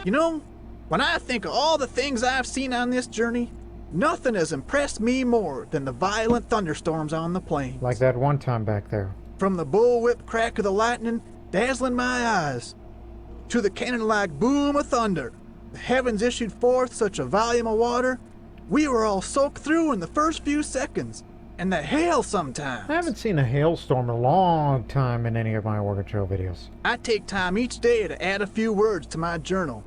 You know, when I think of all the things I've seen on this journey, nothing has impressed me more than the violent thunderstorms on the plains. Like that one time back there. From the bullwhip crack of the lightning dazzling my eyes, to the cannon-like boom of thunder, the heavens issued forth such a volume of water, we were all soaked through in the first few seconds. And the hail sometimes. I haven't seen a hailstorm in a long time in any of my Oregon Trail videos. I take time each day to add a few words to my journal.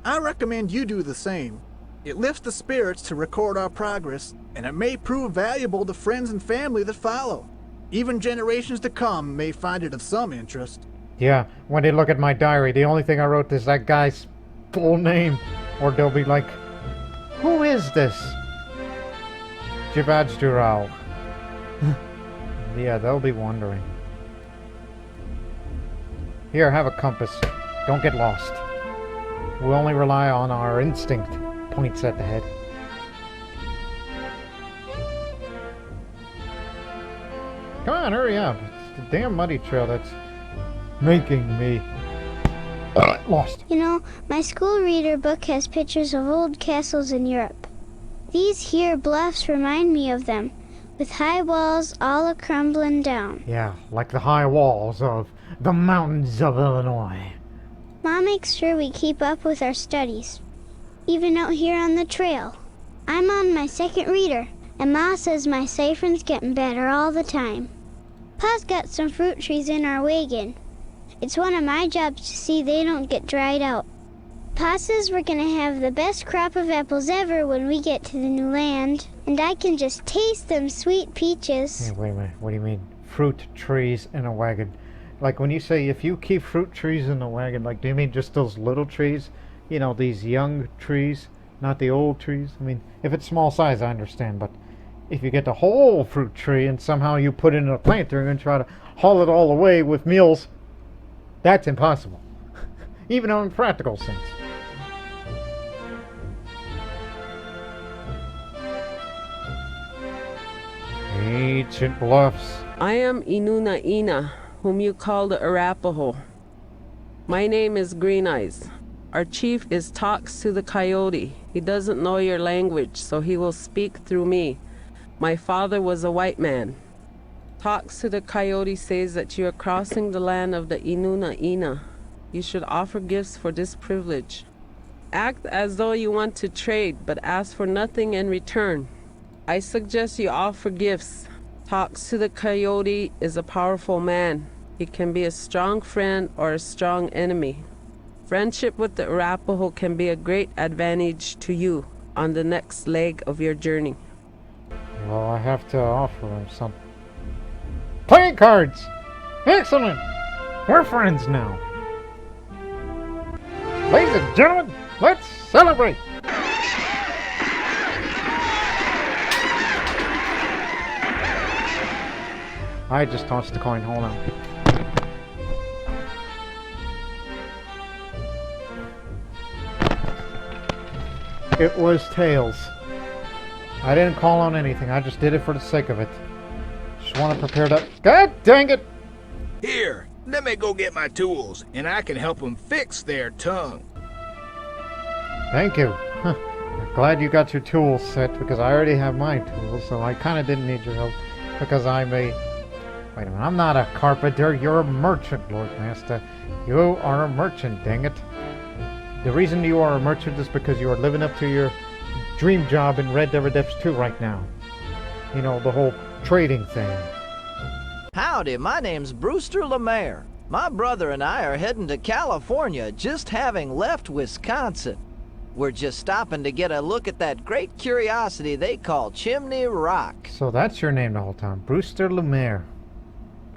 I recommend you do the same. It lifts the spirits to record our progress, and it may prove valuable to friends and family that follow. Even generations to come may find it of some interest. Yeah, when they look at my diary, the only thing I wrote is that guy's full name. Or they'll be like, who is this? Javon Straw. Yeah, they'll be wondering. Here, have a compass. Don't get lost. We only rely on our instinct. Points at the head. Come on, hurry up. It's the damn muddy trail that's making me lost. You know, my school reader book has pictures of old castles in Europe. These here bluffs remind me of them, with high walls all a-crumbling down. Yeah, like the high walls of the mountains of Illinois. Ma makes sure we keep up with our studies, even out here on the trail. I'm on my second reader, and Ma says my ciphern's getting better all the time. Pa's got some fruit trees in our wagon. It's one of my jobs to see they don't get dried out. Pa says we're gonna have the best crop of apples ever when we get to the new land, and I can just taste them sweet peaches. Hey, wait a minute, what do you mean? Fruit trees in a wagon? Like when you say if you keep fruit trees in the wagon, like do you mean just those little trees? You know, these young trees, not the old trees? I mean, if it's small size, I understand, but if you get the whole fruit tree and somehow you put it in a planter and try to haul it all away with mules, that's impossible. Even in practical sense. Ancient Bluffs. I am Inuna Ina, whom you call the Arapaho. My name is Green Eyes. Our chief is Talks to the Coyote. He doesn't know your language, so he will speak through me. My father was a white man. Talks to the Coyote says that you are crossing the land of the Inuna Ina. You should offer gifts for this privilege. Act as though you want to trade, but ask for nothing in return. I suggest you offer gifts. Talks to the Coyote is a powerful man. He can be a strong friend or a strong enemy. Friendship with the Arapaho can be a great advantage to you on the next leg of your journey. Well, I have to offer him something. Playing cards! Excellent! We're friends now. Ladies and gentlemen, let's celebrate! I just tossed the coin, hold on. It was tails. I didn't call on anything, I just did it for the sake of it. Just want to prepare to... God dang it! Here, let me go get my tools, and I can help them fix their tongue. Thank you. I'm glad you got your tools set, because I already have my tools, so I kind of didn't need your help, because I'm a Wait a minute, I'm not a carpenter. You're a merchant, Lord Master. You are a merchant, dang it. The reason you are a merchant is because you are living up to your dream job in Red Dead Redemption 2 right now. You know, the whole trading thing. Howdy, my name's Brewster Lamar. My brother and I are heading to California, just having left Wisconsin. We're just stopping to get a look at that great curiosity they call Chimney Rock. So that's your name the whole time, Brewster Lamar.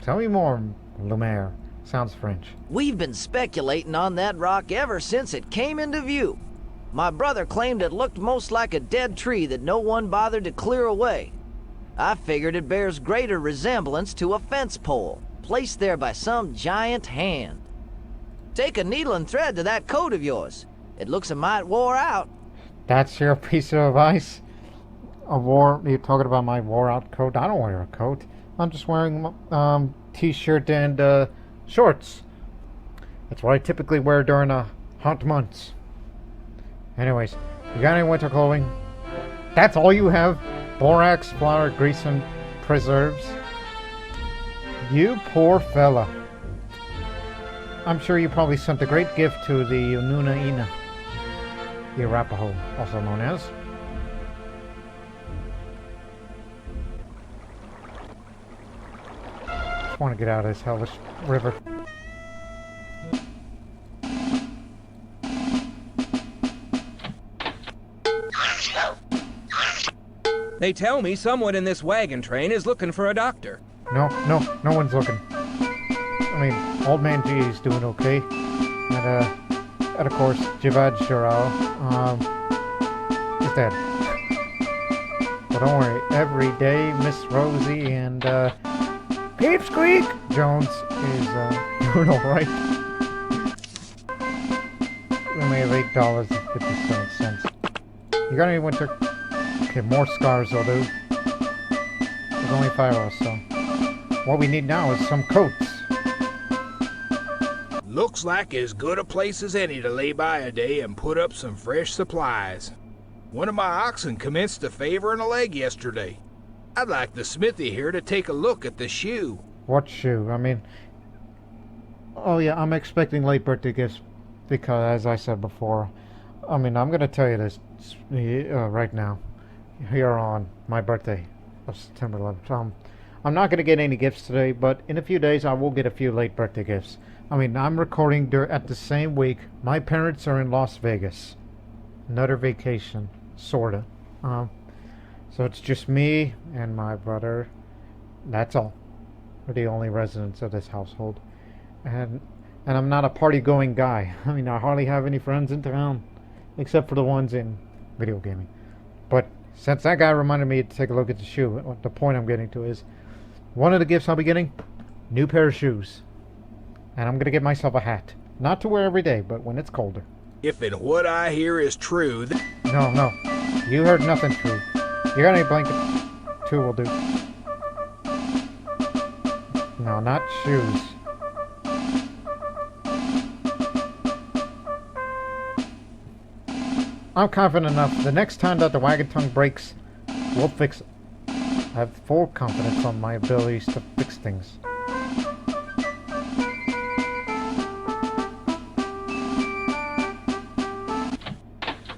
Tell me more, Lamar. Sounds French. We've been speculating on that rock ever since it came into view. My brother claimed it looked most like a dead tree that no one bothered to clear away. I figured it bears greater resemblance to a fence pole, placed there by some giant hand. Take a needle and thread to that coat of yours. It looks a mite wore out. That's your piece of advice? You're talking about my wore out coat? I don't wear a coat. I'm just wearing t-shirt and shorts. That's what I typically wear during the hot months. Anyways, you got any winter clothing? That's all you have? Borax, flour, grease, and preserves? You poor fella. I'm sure you probably sent a great gift to the Nunaina, the Arapaho, also known as. Just want to get out of this hellish river. They tell me someone in this wagon train is looking for a doctor. No one's looking. I mean, Old Man G is doing okay. And of course, Javon Straw, is dead. But don't worry, every day, Miss Rosie and, Peep Squeak Jones is, doing alright. We may have $8.57. You got any winter? Okay, more scars will do. There's only 5 of us, so. What we need now is some coats. Looks like as good a place as any to lay by a day and put up some fresh supplies. One of my oxen commenced a favor in a leg yesterday. I'd like the smithy here to take a look at the shoe. What shoe? I mean... Oh yeah, I'm expecting late birthday gifts because, as I said before, I mean, I'm going to tell you this right now. Here on my birthday of September 11th. I'm not going to get any gifts today, but in a few days I will get a few late birthday gifts. I mean, I'm recording at the same week. My parents are in Las Vegas. Another vacation, sorta. So it's just me and my brother. That's all. We're the only residents of this household. And I'm not a party-going guy. I mean, I hardly have any friends in town, except for the ones in video gaming. But since that guy reminded me to take a look at the shoe, the point I'm getting to is, one of the gifts I'll be getting, new pair of shoes. And I'm going to get myself a hat. Not to wear every day, but when it's colder. If and what I hear is true... No. You heard nothing true. You got any blanket? 2 will do. No, not shoes. I'm confident enough. The next time that the wagon tongue breaks, we'll fix it. I have full confidence on my abilities to fix things.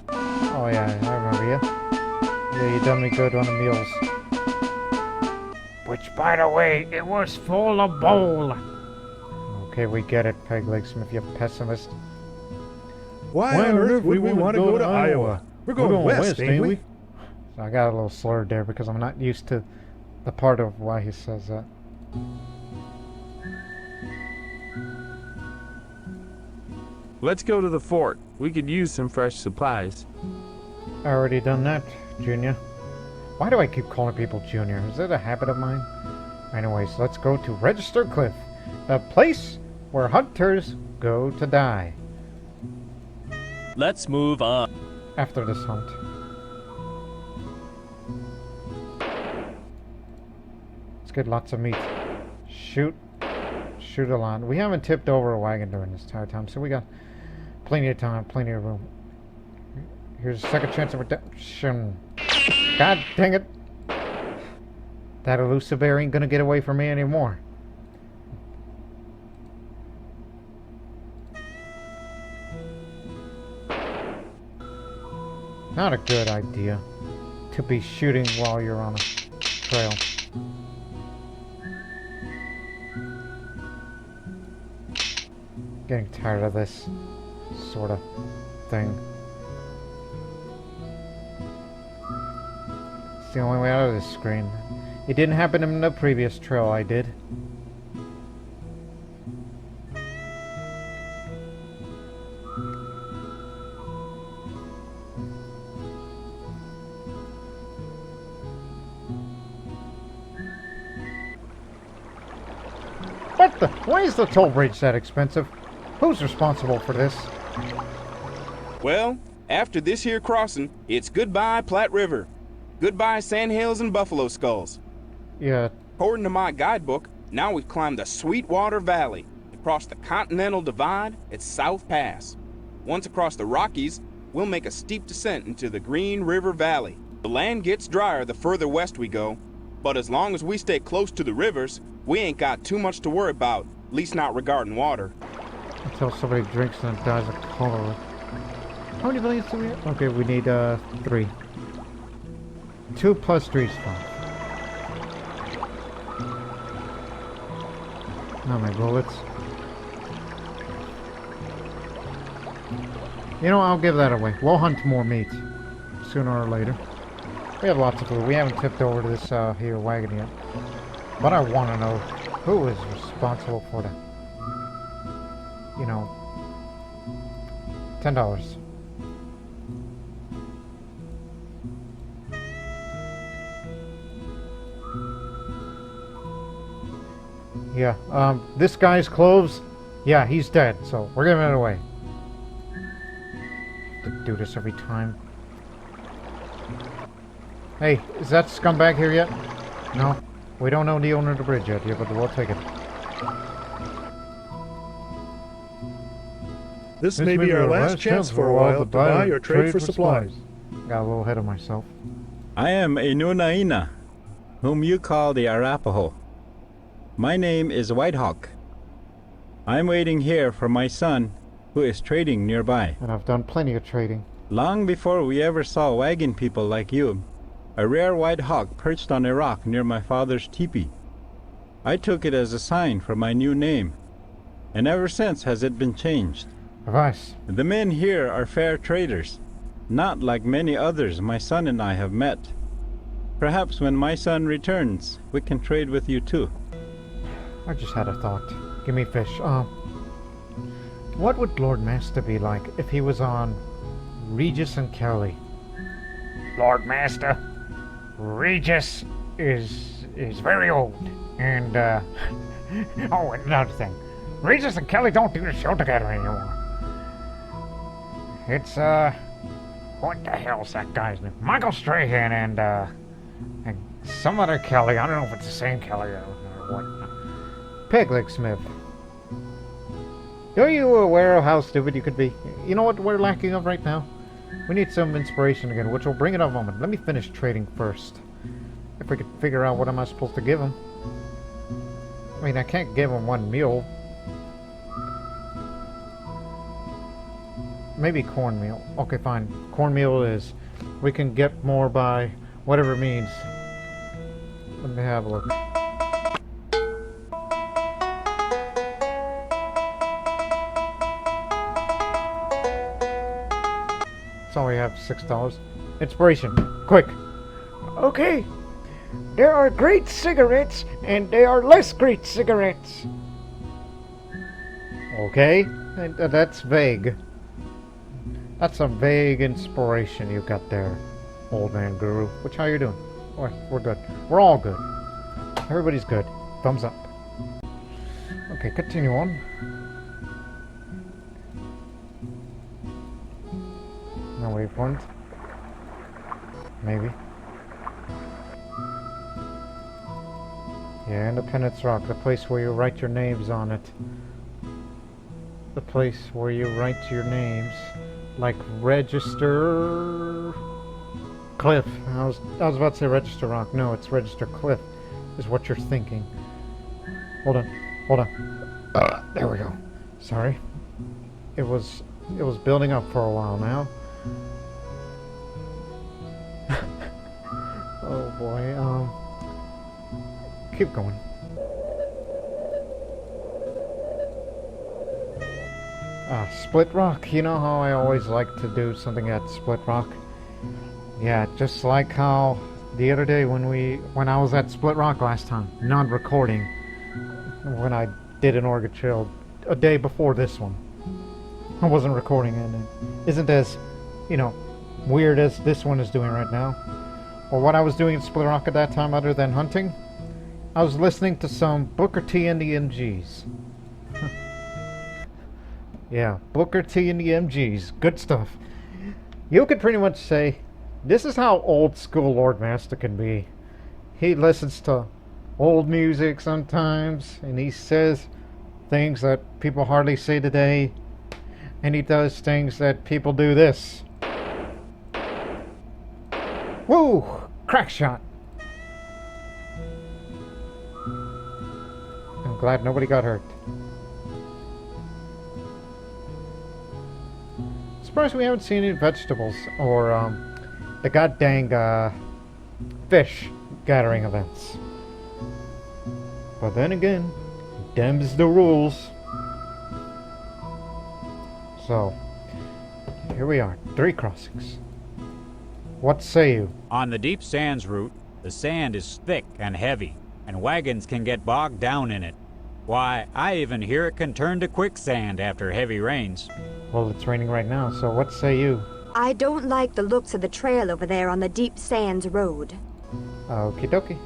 Oh yeah, I remember you. Yeah, you done me good on the mules. Which, by the way, it was full of bowl. Okay, we get it, Peg Legsmith, you pessimist. Why on earth would we want to go to Iowa? We're going west, ain't we? So I got a little slurred there because I'm not used to the part of why he says that. Let's go to the fort. We could use some fresh supplies. I already done that, Junior. Why do I keep calling people Junior? Is that a habit of mine? Anyways, let's go to Register Cliff, the place where hunters go to die. Let's move on. After this hunt. Let's get lots of meat. Shoot a lot. We haven't tipped over a wagon during this entire time, so we got plenty of time, plenty of room. Here's a second chance of redemption. God dang it! That elusive bear ain't gonna get away from me anymore. Not a good idea to be shooting while you're on a trail. Getting tired of this sort of thing. It's the only way out of this screen. It didn't happen in the previous trail I did. What the? Why is the toll bridge that expensive? Who's responsible for this? Well, after this here crossing, it's goodbye Platte River. Goodbye Sandhills and Buffalo Skulls. Yeah. According to my guidebook, now we've climbed the Sweetwater Valley. Across the Continental Divide, it's South Pass. Once across the Rockies, we'll make a steep descent into the Green River Valley. The land gets drier the further west we go, but as long as we stay close to the rivers, we ain't got too much to worry about, at least not regarding water. Until somebody drinks and dies of cholera. How many millions do we have? Okay, we need 3. 2 plus 3 is 5. Not my bullets. You know, I'll give that away. We'll hunt more meat sooner or later. We have lots of food. We haven't tipped over to this here wagon yet. But I want to know who is responsible for the, you know, $10. Yeah, this guy's clothes, yeah, he's dead, so we're giving it away. Have to do this every time. Hey, is that scumbag here yet? No? We don't know the owner of the bridge yet, but we'll take it. This may be our last chance for a while to buy or trade for supplies. Got a little ahead of myself. I am a Nunaina, whom you call the Arapaho. My name is Whitehawk. I'm waiting here for my son, who is trading nearby. And I've done plenty of trading. Long before we ever saw wagon people like you, a rare white hawk perched on a rock near my father's teepee. I took it as a sign for my new name, and ever since has it been changed. Advice. The men here are fair traders, not like many others my son and I have met. Perhaps when my son returns, we can trade with you too. I just had a thought. Give me fish. What would Lord Master be like if he was on Regis and Kelly? Lord Master, Regis is very old, and oh, and another thing, Regis and Kelly don't do the show together anymore. It's what the hell's that guy's name? Michael Strahan and some other Kelly. I don't know if it's the same Kelly or what. Pegleg Smith. Are you aware of how stupid you could be? You know what we're lacking of right now? We need some inspiration again, which will bring it up a moment. Let me finish trading first. If we could figure out what am I supposed to give him. I mean, I can't give him one mule. Maybe cornmeal. Okay, fine. Cornmeal is. We can get more by whatever means. Let me have a look. So we have $6. Inspiration. Quick. Okay. There are great cigarettes, and there are less great cigarettes. Okay. That's vague. That's some vague inspiration you got there, old man guru. Which, how you doing? We're good. We're all good. Everybody's good. Thumbs up. Okay, continue on. No waypoint. Maybe. Yeah, Independence Rock, the place where you write your names on it. The place where you write your names. Like Register Cliff. I was about to say Register Rock. No, it's Register Cliff is what you're thinking. Hold on. There we go. Sorry. It was building up for a while now. boy. Keep going. Split Rock. You know how I always like to do something at Split Rock? Yeah, just like how the other day when I was at Split Rock last time, not recording, when I did an Oregon Trail a day before this one. I wasn't recording, and it isn't as, weird as this one is doing right now. Or what I was doing at Split Rock at that time other than hunting, I was listening to some Booker T and the MGs. Yeah, Booker T and the MGs. Good stuff. You could pretty much say, this is how old school Lord Master can be. He listens to old music sometimes, and he says things that people hardly say today, and he does things that people do this. Woo! Crack shot! I'm glad nobody got hurt. Surprised we haven't seen any vegetables or the goddamn fish gathering events. But then again, them's the rules. So, here we are, 3 crossings. What say you? On the deep sands route, the sand is thick and heavy, and wagons can get bogged down in it. Why, I even hear it can turn to quicksand after heavy rains. Well, it's raining right now, so what say you? I don't like the looks of the trail over there on the Deep Sands Road. Okie dokie.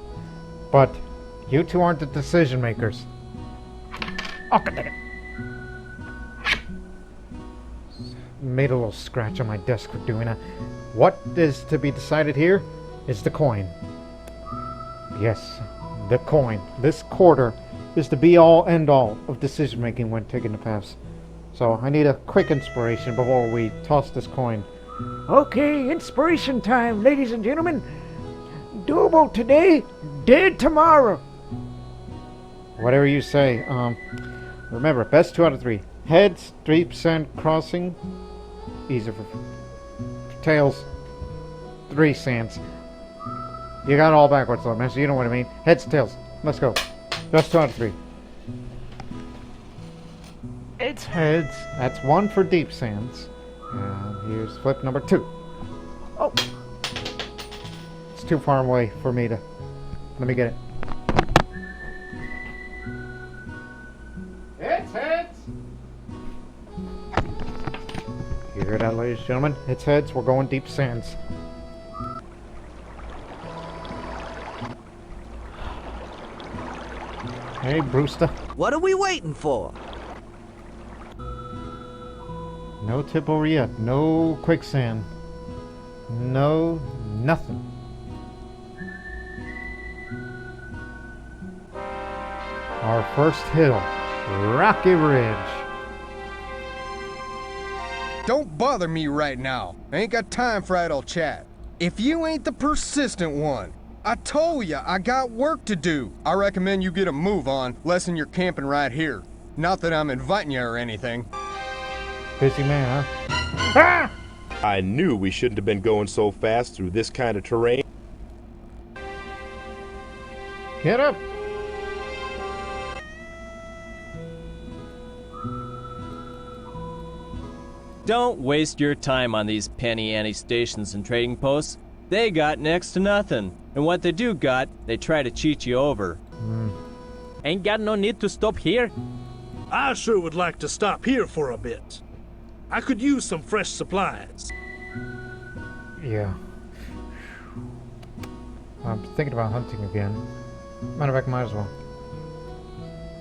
But you two aren't the decision makers. Oh, God dang it. Made a little scratch on my desk for doing that. What is to be decided here is the coin. Yes, the coin. This quarter is the be-all, end-all of decision-making when taking the paths. So I need a quick inspiration before we toss this coin. Okay, inspiration time, ladies and gentlemen. Doable today, dead tomorrow. Whatever you say. Remember, best 2 out of 3. Heads, 3% crossing. Easy for tails, 3 sands. You got it all backwards though, man, so you know what I mean. Heads, tails. Let's go. Just 2 out of 3. It's heads. That's 1 for deep sands. And here's flip number 2. Oh! It's too far away for me to... Let me get it. It's heads! You hear that, ladies and gentlemen? It's heads. We're going deep sands. Hey, Brewster. What are we waiting for? No tip over yet. No quicksand. No nothing. Our first hill, Rocky Ridge. Don't bother me right now. I ain't got time for idle chat. If you ain't the persistent one, I told ya I got work to do. I recommend you get a move on, lesson you're camping right here. Not that I'm inviting you or anything. Busy man, huh? Ah! I knew we shouldn't have been going so fast through this kind of terrain. Get up! Don't waste your time on these penny-ante stations and trading posts. They got next to nothing. And what they do got, they try to cheat you over. Ain't got no need to stop here. I sure would like to stop here for a bit. I could use some fresh supplies. Yeah. I'm thinking about hunting again. Matter of fact, might as well.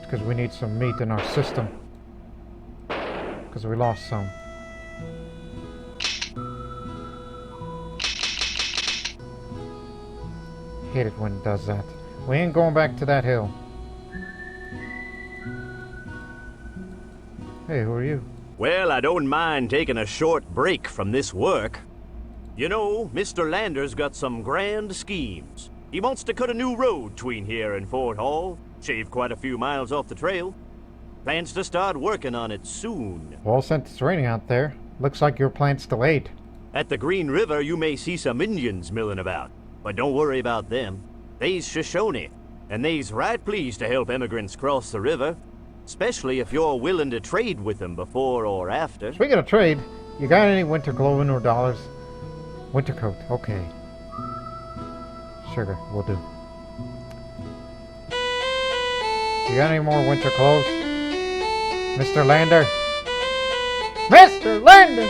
Because we need some meat in our system. Because we lost some. Hate it when it does that. We ain't going back to that hill. Hey, who are you? Well, I don't mind taking a short break from this work. You know, Mr. Lander's got some grand schemes. He wants to cut a new road between here and Fort Hall, shave quite a few miles off the trail. Plans to start working on it soon. Well, since it's raining out there, looks like your plan's delayed. At the Green River, you may see some Indians milling about. But don't worry about them. They's Shoshone, and they's right pleased to help immigrants cross the river, especially if you're willing to trade with them before or after. Speaking of trade, you got any winter clothing or dollars? Winter coat, okay. Sugar, will do. You got any more winter clothes? Mr. Lander? Mr. Lander!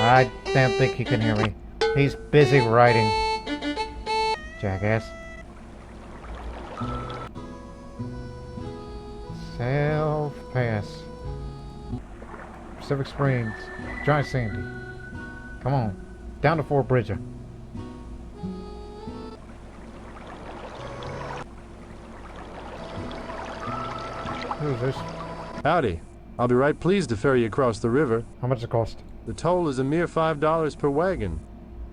I don't think he can hear me. He's busy writing. Jackass. South Pass. Pacific Springs. Giant Sandy. Come on. Down to Fort Bridger. Who's this? Howdy. I'll be right pleased to ferry you across the river. How much does it cost? The toll is a mere $5 per wagon.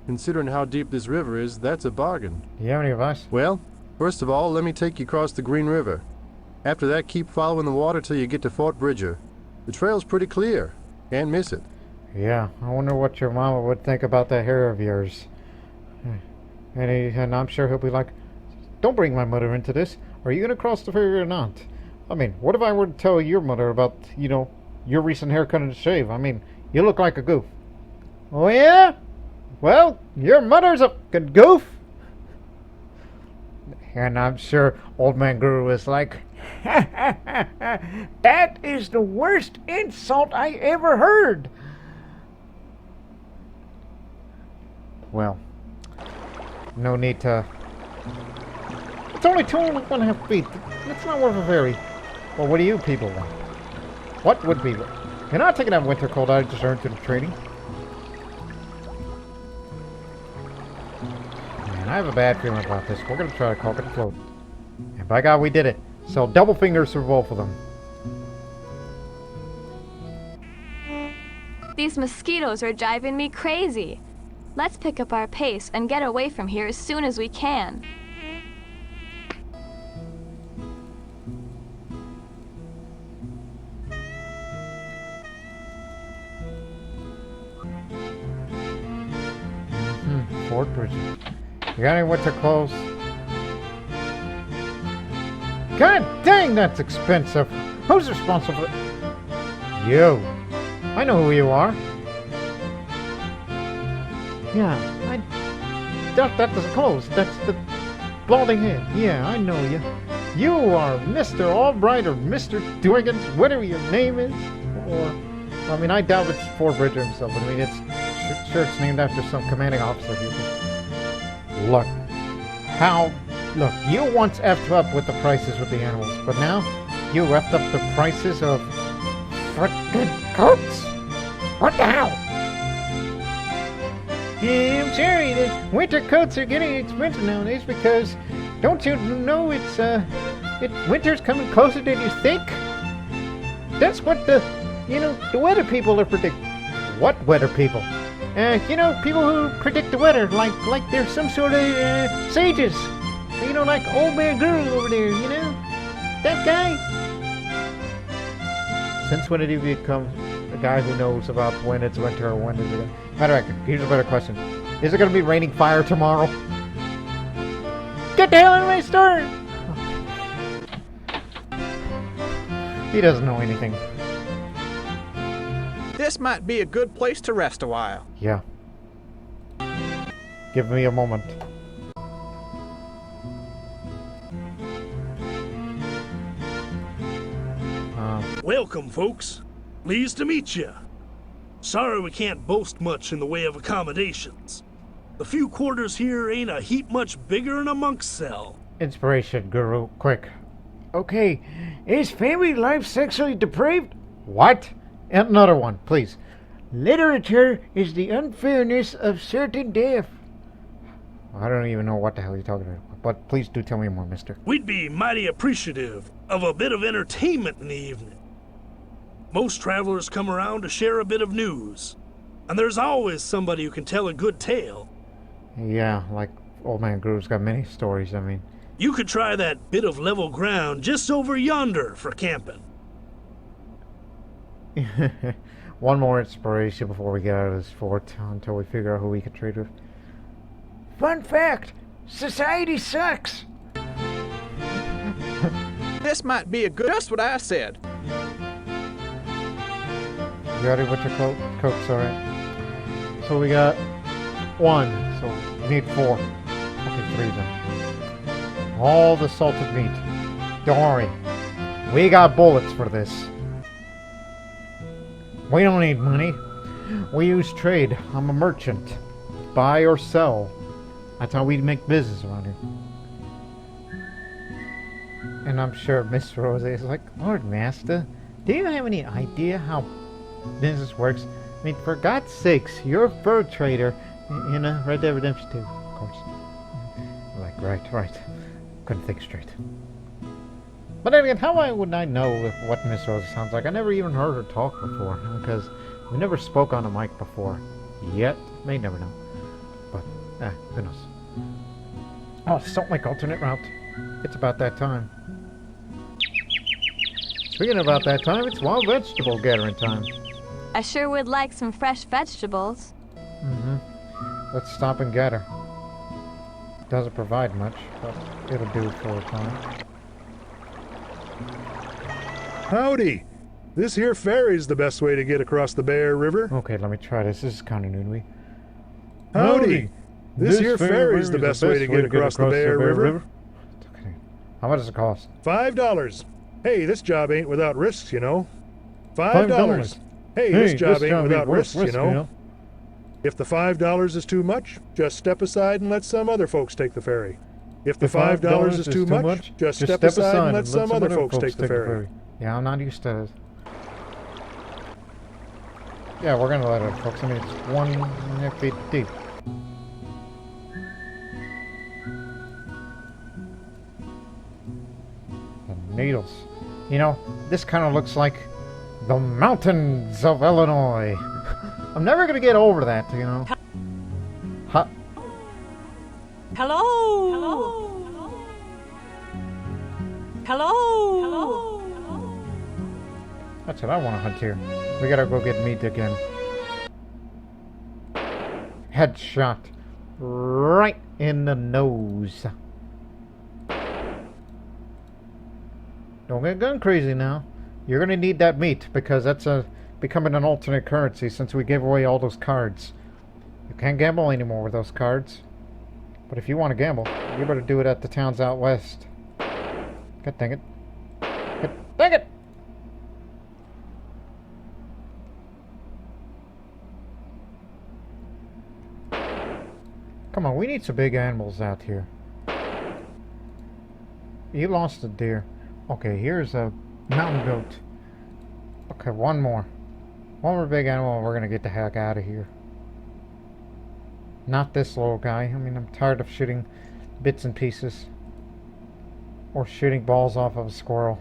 Considering how deep this river is, that's a bargain. Do you have any advice? Well, first of all, let me take you across the Green River. After that, keep following the water till you get to Fort Bridger. The trail's pretty clear. Can't miss it. Yeah, I wonder what your mama would think about that hair of yours. And I'm sure he'll be like, don't bring my mother into this. Are you going to cross the ferry or not? I mean, what if I were to tell your mother about, you know, your recent haircut and shave? I mean, you look like a goof. Oh, yeah? Well, your mother's a fucking goof. And I'm sure Old Man Guru is like, that is the worst insult I ever heard. Well, no need to... It's only 2.5 feet. It's not worth a ferry. Well, what do you people want? What would be? You're not taking that winter coat I just earned through the trading. Man, I have a bad feeling about this. We're going to try to caulk it afloat. And by God, we did it. So double fingers for both of them. These mosquitoes are driving me crazy. Let's pick up our pace and get away from here as soon as we can. Fort Bridger. You got any winter clothes? God dang, that's expensive. Who's responsible? You. I know who you are. Yeah, that doesn't close. That's the balding head. Yeah, I know you. You are Mr. Albright or Mr. Duigans, whatever your name is. Or, I mean, I doubt it's Fort Bridger himself. I mean, it's sure it's named after some commanding officer here. Look, look, you once effed up with the prices with the animals, but now you effed up the prices of frickin' coats. What the hell? Yeah, I'm sorry, the winter coats are getting expensive nowadays because don't you know winter's coming closer than you think? That's what the weather people are predicting. What weather people? People who predict the weather, like they're some sort of sages. Like Old Man Guru over there, that guy. Since when did he become a guy who knows about when it's winter or when is it? Matter of fact, here's a better question: is it going to be raining fire tomorrow? Get the hell out of my store! He doesn't know anything. This might be a good place to rest a while. Yeah. Give me a moment. Welcome, folks. Pleased to meet you. Sorry we can't boast much in the way of accommodations. The few quarters here ain't a heap much bigger than a monk's cell. Inspiration, Guru, quick. Okay, is family life sexually depraved? What? Another one, please. Literature is the unfairness of certain death. I don't even know what the hell you're talking about, but please do tell me more, mister. We'd be mighty appreciative of a bit of entertainment in the evening. Most travelers come around to share a bit of news, and there's always somebody who can tell a good tale. Yeah, like Old Man Guru's got many stories, I mean. You could try that bit of level ground just over yonder for camping. One more inspiration before we get out of this fort until we figure out who we can trade with. Fun fact, society sucks. This might be a good... Just what I said. You ready with your coats, alright. So we got 1, so we need 4. Okay, 3 then. All the salted meat. Don't worry. We got bullets for this. We don't need money. We use trade. I'm a merchant. Buy or sell. That's how we make business around here. And I'm sure Miss Rose is like, Lord Master, do you have any idea how business works? I mean, for God's sakes, you're a fur trader in a Red Dead Redemption 2, of course. Like, right. Couldn't think straight. But then again, how would I know what Miss Rose sounds like? I never even heard her talk before, because we never spoke on a mic before. Yet. May never know. But, who knows. Oh, Salt Lake alternate route. It's about that time. Speaking about that time, it's wild vegetable gathering time. I sure would like some fresh vegetables. Let's stop and gather. Doesn't provide much, but it'll do for a time. Howdy! This here ferry's the best way to get across the Bear River. Okay, let me try this. This is kind of new to me. Howdy! This here ferry's the best way to get across the Bear River. Okay. How much does it cost? $5. Hey, this job ain't without risks, you know. $5. Hey, this job ain't without risks, you know. If the $5 is too much, just step aside and let some other folks take the ferry. If the $5 is too much, just step aside and let some other folks take the ferry. Yeah, I'm not used to this. Yeah, we're gonna let it, folks. I mean, it's 1 feet deep. The needles. You know, this kind of looks like the mountains of Illinois. I'm never gonna get over that, you know. Hello. That's what I want to hunt here. We gotta go get meat again. Headshot. Right in the nose. Don't get gun crazy now. You're gonna need that meat because that's becoming an alternate currency since we gave away all those cards. You can't gamble anymore with those cards. But if you want to gamble, you better do it at the towns out west. God dang it. God dang it! Come on, we need some big animals out here. You lost a deer. Okay, here's a mountain goat. Okay, one more. One more big animal and we're gonna get the heck out of here. Not this little guy. I mean, I'm tired of shooting bits and pieces. Or shooting balls off of a squirrel.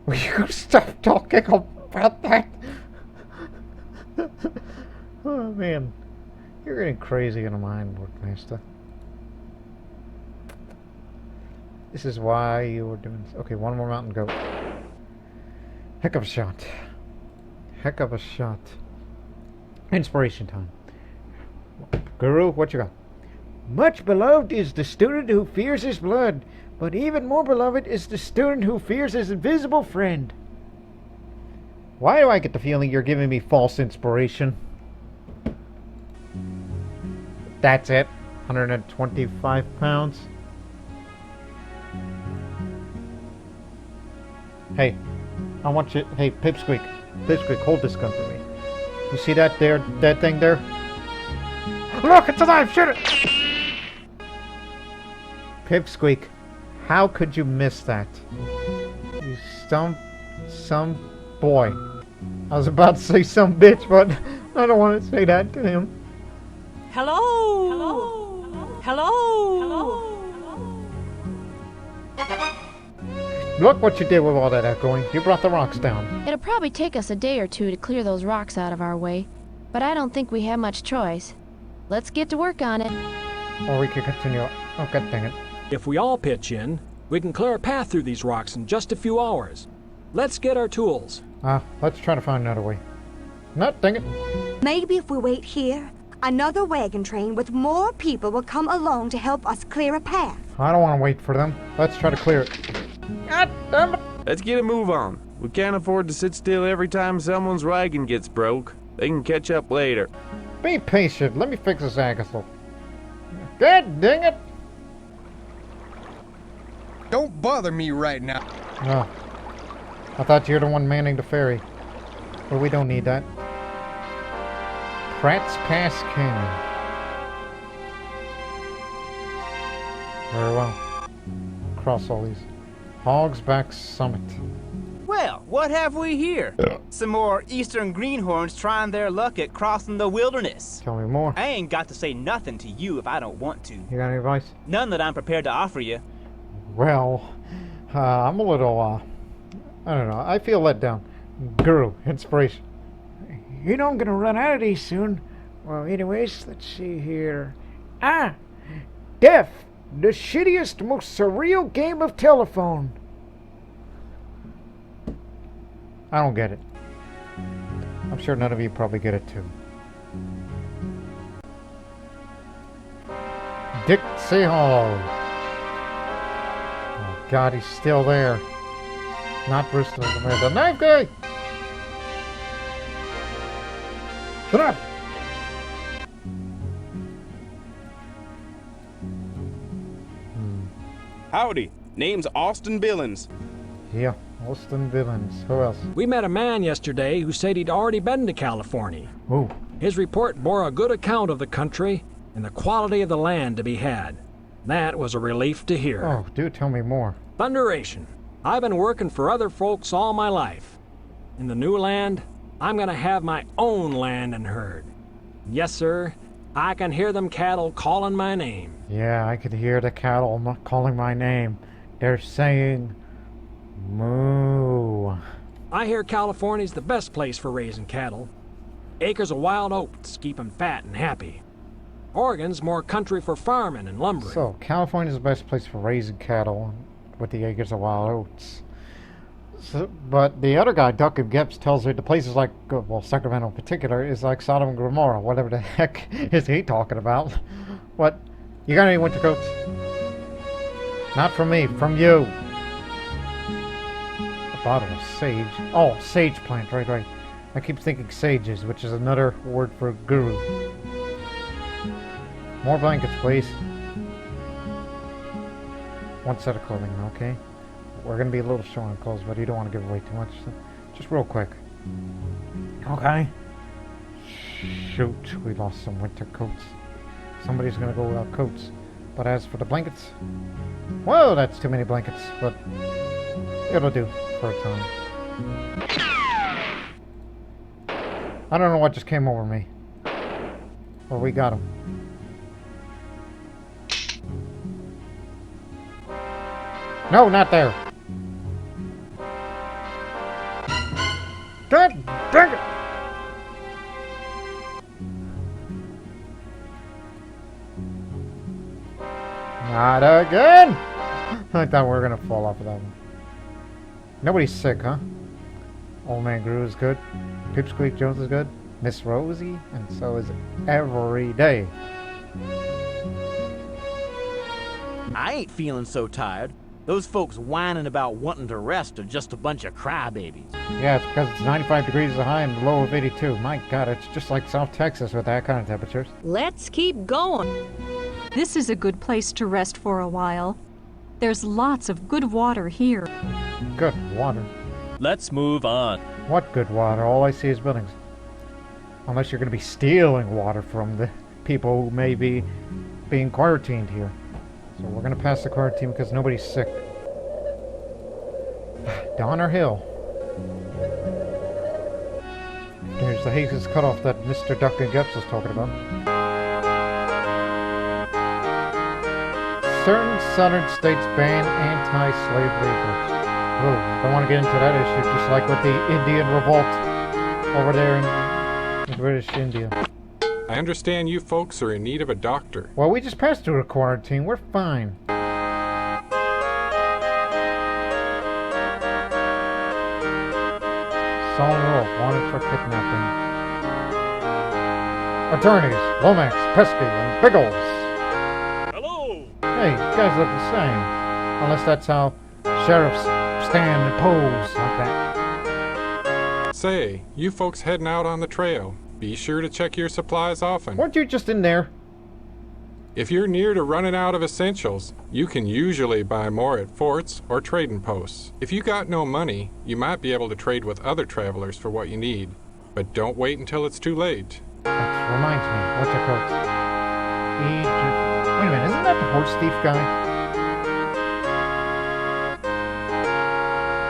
Will you stop talking about that? Oh man. You're getting crazy in the mind, Lord Master. This is why you were doing this. Okay, one more mountain goat. Heck of a shot. Heck of a shot. Inspiration time. Guru, what you got? Much beloved is the student who fears his blood, but even more beloved is the student who fears his invisible friend. Why do I get the feeling you're giving me false inspiration? That's it. 125 pounds. Hey, I want you. Hey, Pipsqueak. Pipsqueak, hold this gun for me. You see that there, that thing there? Look, it's alive! Shoot it! Pipsqueak, how could you miss that? You some boy. I was about to say some bitch, but I don't want to say that to him. Hello. Look what you did with all that echoing. You brought the rocks down. It'll probably take us a day or two to clear those rocks out of our way, but I don't think we have much choice. Let's get to work on it. Or we could continue. Oh, god dang it. If we all pitch in, we can clear a path through these rocks in just a few hours. Let's get our tools. Let's try to find another way. No, dang it. Maybe if we wait here, Another wagon train with more people will come along to help us clear a path. I don't want to wait for them. Let's try to clear it. God damn it. Let's get a move on. We can't afford to sit still every time someone's wagon gets broke. They can catch up later. Be patient. Let me fix this axle. God dang it. Don't bother me right now. Oh. I thought you were the one manning the ferry. But we don't need that. Pratt's Pass Canyon. Very well. Cross all these. Hog's Back Summit. Well, what have we here? Some more eastern greenhorns trying their luck at crossing the wilderness. Tell me more. I ain't got to say nothing to you if I don't want to. You got any advice? None that I'm prepared to offer you. Well, I'm a little, I don't know. I feel let down. Guru, inspiration. You know I'm gonna run out of these soon. Well, anyways, let's see here. Death! The shittiest, most surreal game of telephone. I don't get it. I'm sure none of you probably get it too. Dixie Hollow. Oh God, he's still there. Not Brewster Lamar, the knife guy. Get up. Howdy. Name's Austin Billings. Yeah, Austin Billings. Who else? We met a man yesterday who said he'd already been to California. Ooh. His report bore a good account of the country and the quality of the land to be had. That was a relief to hear. Oh, do tell me more. Thunderation. I've been working for other folks all my life. In the new land, I'm gonna have my own land and herd. Yes, sir. I can hear them cattle calling my name. Yeah, I could hear the cattle calling my name. They're saying, moo. I hear California's the best place for raising cattle. Acres of wild oats keep 'em fat and happy. Oregon's more country for farming and lumbering. So, California's the best place for raising cattle with the acres of wild oats. So, but the other guy, Duncan Gibbs, tells me the places like, well, Sacramento in particular, is like Sodom and Gomorrah. Whatever the heck is he talking about? What? You got any winter coats? Not from me, from you. A bottle of sage. Oh, sage plant, right. I keep thinking sages, which is another word for guru. More blankets, please. One set of clothing, okay? We're going to be a little short on clothes, but you don't want to give away too much. So just real quick. Okay. Shoot, we lost some winter coats. Somebody's going to go without coats. But as for the blankets, whoa, that's too many blankets, but it'll do for a time. I don't know what just came over me. Well, we got him. No, not there. God dang it! Not again! I thought we were gonna fall off of that one. Nobody's sick, huh? Old Man Gru is good. Pipsqueak Jones is good. Miss Rosie, and so is every day. I ain't feeling so tired. Those folks whining about wanting to rest are just a bunch of crybabies. Yeah, it's because it's 95 degrees is high and the low of 82. My God, it's just like South Texas with that kind of temperatures. Let's keep going. This is a good place to rest for a while. There's lots of good water here. Good water? Let's move on. What good water? All I see is buildings. Unless you're going to be stealing water from the people who may be being quarantined here. So we're going to pass the quarantine because nobody's sick. Donner Hill. There's the Hazel's cutoff that Mr. Duncan Gibbs was talking about. Certain southern states ban anti-slavery books. Oh, don't want to get into that issue, just like with the Indian revolt over there in British India. I understand you folks are in need of a doctor. Well, we just passed through a quarantine. We're fine. Solid Wolf, wanted for kidnapping. attorneys, Lomax, Pesky, and Biggles. Hello! Hey, you guys look the same. Unless that's how sheriffs stand and pose like that. Say, you folks heading out on the trail. Be sure to check your supplies often. Weren't you just in there? If you're near to running out of essentials, you can usually buy more at forts or trading posts. If you got no money, you might be able to trade with other travelers for what you need. But don't wait until it's too late. That reminds me, what's your coat? Wait a minute, isn't that the horse thief guy?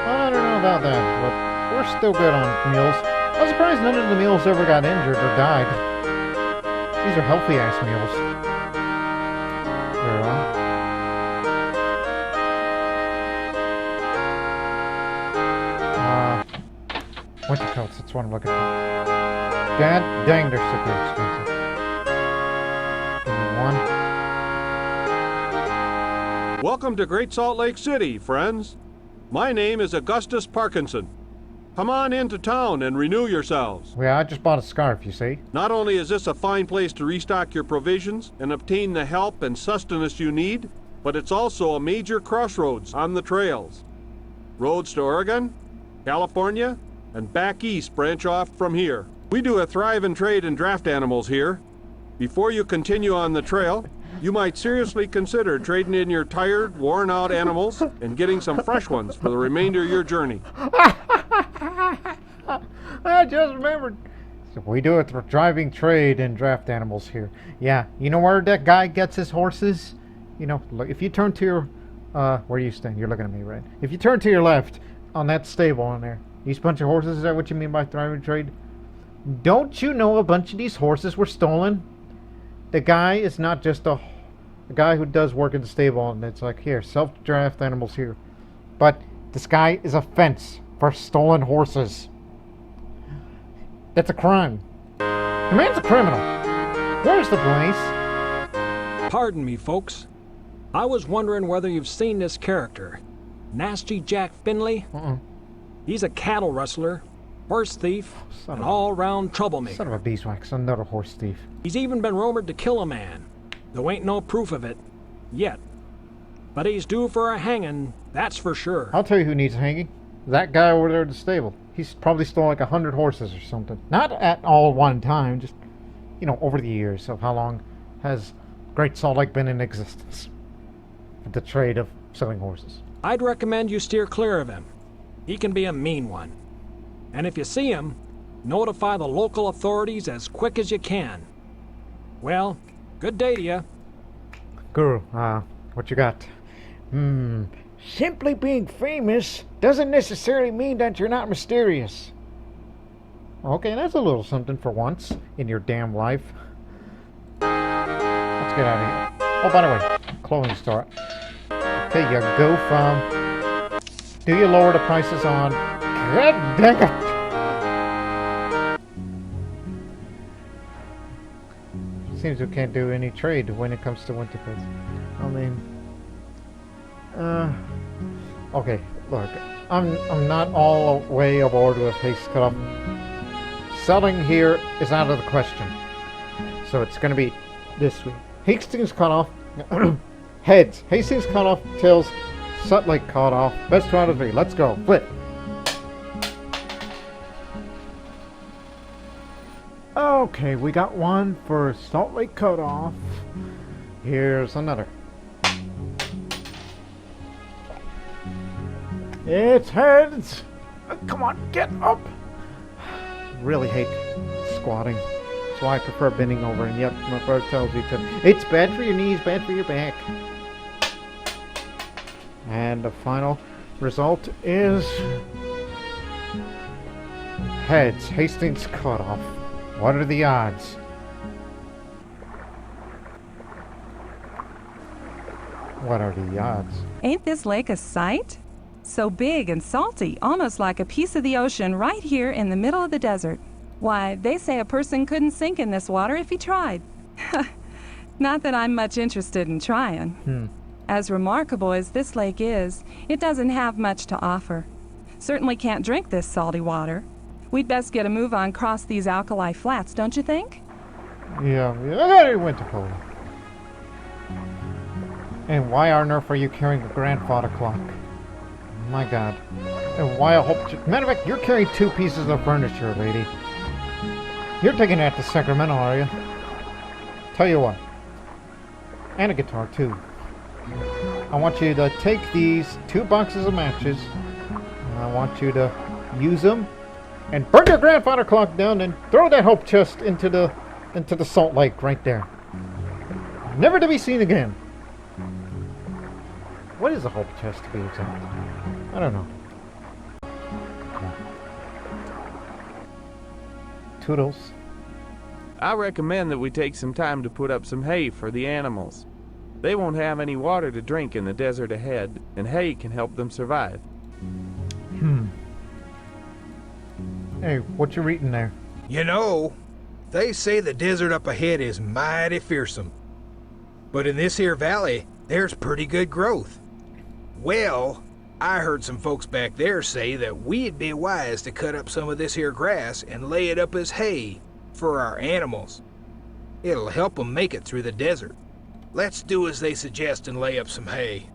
I don't know about that, but we're still good on mules. I'm surprised none of the mules ever got injured or died. These are healthy-ass mules. Very well. Winter coats, that's what I'm looking for. God dang, they're super expensive. Give me one. Welcome to Great Salt Lake City, friends. My name is Augustus Parkinson. Come on into town and renew yourselves. Yeah, I just bought a scarf, you see. Not only is this a fine place to restock your provisions and obtain the help and sustenance you need, but it's also a major crossroads on the trails. Roads to Oregon, California, and back east branch off from here. We do a thrive and trade in draft animals here. Before you continue on the trail, you might seriously consider trading in your tired, worn-out animals and getting some fresh ones for the remainder of your journey. I just remembered. So we do a driving trade in draft animals here. Yeah, you know where that guy gets his horses? You know, look, if you turn to your, where you stand? You're looking at me, right? If you turn to your left on that stable in there, these bunch of horses, is that what you mean by thriving trade? Don't you know a bunch of these horses were stolen? The guy is not just a guy who does work in the stable and it's like, here, self-draft animals here. But this guy is a fence for stolen horses. That's a crime. The man's a criminal. Where's the police? Pardon me, folks. I was wondering whether you've seen this character. Nasty Jack Finley? He's a cattle rustler, horse thief, an all-round troublemaker. Son of a beeswax, another horse thief. He's even been rumored to kill a man, though ain't no proof of it, yet. But he's due for a hanging, that's for sure. I'll tell you who needs hanging. That guy over there at the stable. He's probably stole like 100 horses or something. Not at all one time, just, you know, over the years of how long has Great Salt Lake been in existence. The trade of selling horses. I'd recommend you steer clear of him. He can be a mean one. And if you see him, notify the local authorities as quick as you can. Well, good day to you. Guru, what you got? Simply being famous doesn't necessarily mean that you're not mysterious. Okay, that's a little something for once in your damn life. Let's get out of here. Oh, by the way, clothing store. Okay, you go from... Do you lower the prices on... God dang it! Seems we can't do any trade when it comes to winter coats. I mean... Okay, look. I'm not all the way aboard with Haste Cutoff. Selling here is out of the question. So it's going to be this week. Hastings Cutoff. Heads. Hastings Cutoff. Tails. Salt Lake Cutoff. Best 2 out of 3. Let's go. Flip. Okay, we got one for Salt Lake Cutoff. Here's another. It's heads. Come on, get up. Really hate squatting. That's why I prefer bending over. And yep, my brother tells you to. It's bad for your knees, bad for your back. And the final result is heads. Hastings Cutoff. What are the odds? What are the odds? Ain't this lake a sight? So big and salty, almost like a piece of the ocean right here in the middle of the desert. Why, they say a person couldn't sink in this water if he tried. Not that I'm much interested in trying. As remarkable as this lake is, it doesn't have much to offer. Certainly can't drink this salty water. We'd best get a move on across these alkali flats, don't you think? Yeah, very winter cold. And why on earth are you carrying a grandfather clock? My God. And why a whole... Matter of fact, you're carrying 2 pieces of furniture, lady. You're taking that to Sacramento, are you? Tell you what. And a guitar, too. I want you to take these 2 boxes of matches. And I want you to use them. And burn your grandfather clock down and throw that hope chest into the salt lake right there. Never to be seen again. What is a hope chest to be exact? I don't know. Toodles. I recommend that we take some time to put up some hay for the animals. They won't have any water to drink in the desert ahead, and hay can help them survive. Hey, what you reading there? You know, they say the desert up ahead is mighty fearsome. But in this here valley, there's pretty good growth. Well, I heard some folks back there say that we'd be wise to cut up some of this here grass and lay it up as hay for our animals. It'll help them make it through the desert. Let's do as they suggest and lay up some hay.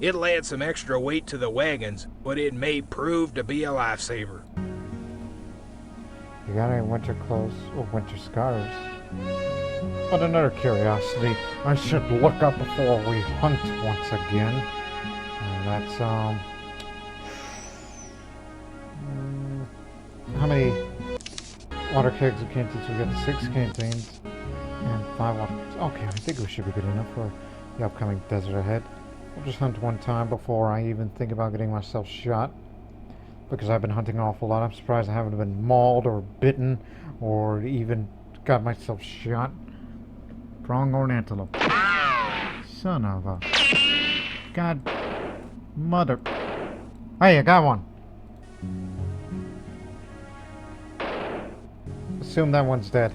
It'll add some extra weight to the wagons, but it may prove to be a lifesaver. You got any winter clothes or winter scarves? But another curiosity, I should look up before we hunt once again. And that's, how many water kegs and canteens? We got 6 canteens and 5 water kegs. Okay, I think we should be good enough for the upcoming desert ahead. I'll just hunt one time before I even think about getting myself shot. Because I've been hunting an awful lot. I'm surprised I haven't been mauled or bitten or even got myself shot. Pronghorn antelope. Son of a... God... Mother... Hey, I got one. Assume that one's dead.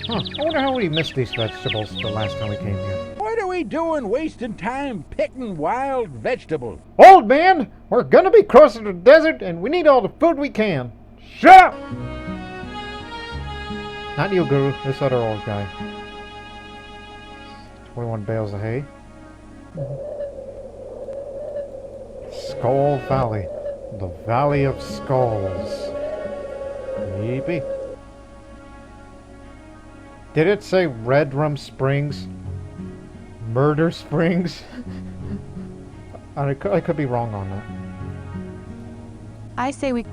Huh, I wonder how we missed these vegetables the last time we came here. What are we doing wasting time picking wild vegetables? Old man, we're gonna be crossing the desert and we need all the food we can. Shut up! Not you, Guru, this other old guy. 21 bales of hay. Skull Valley. The Valley of Skulls. Yeepy. Did it say Redrum Springs? Murder Springs? I could be wrong on that. I say we...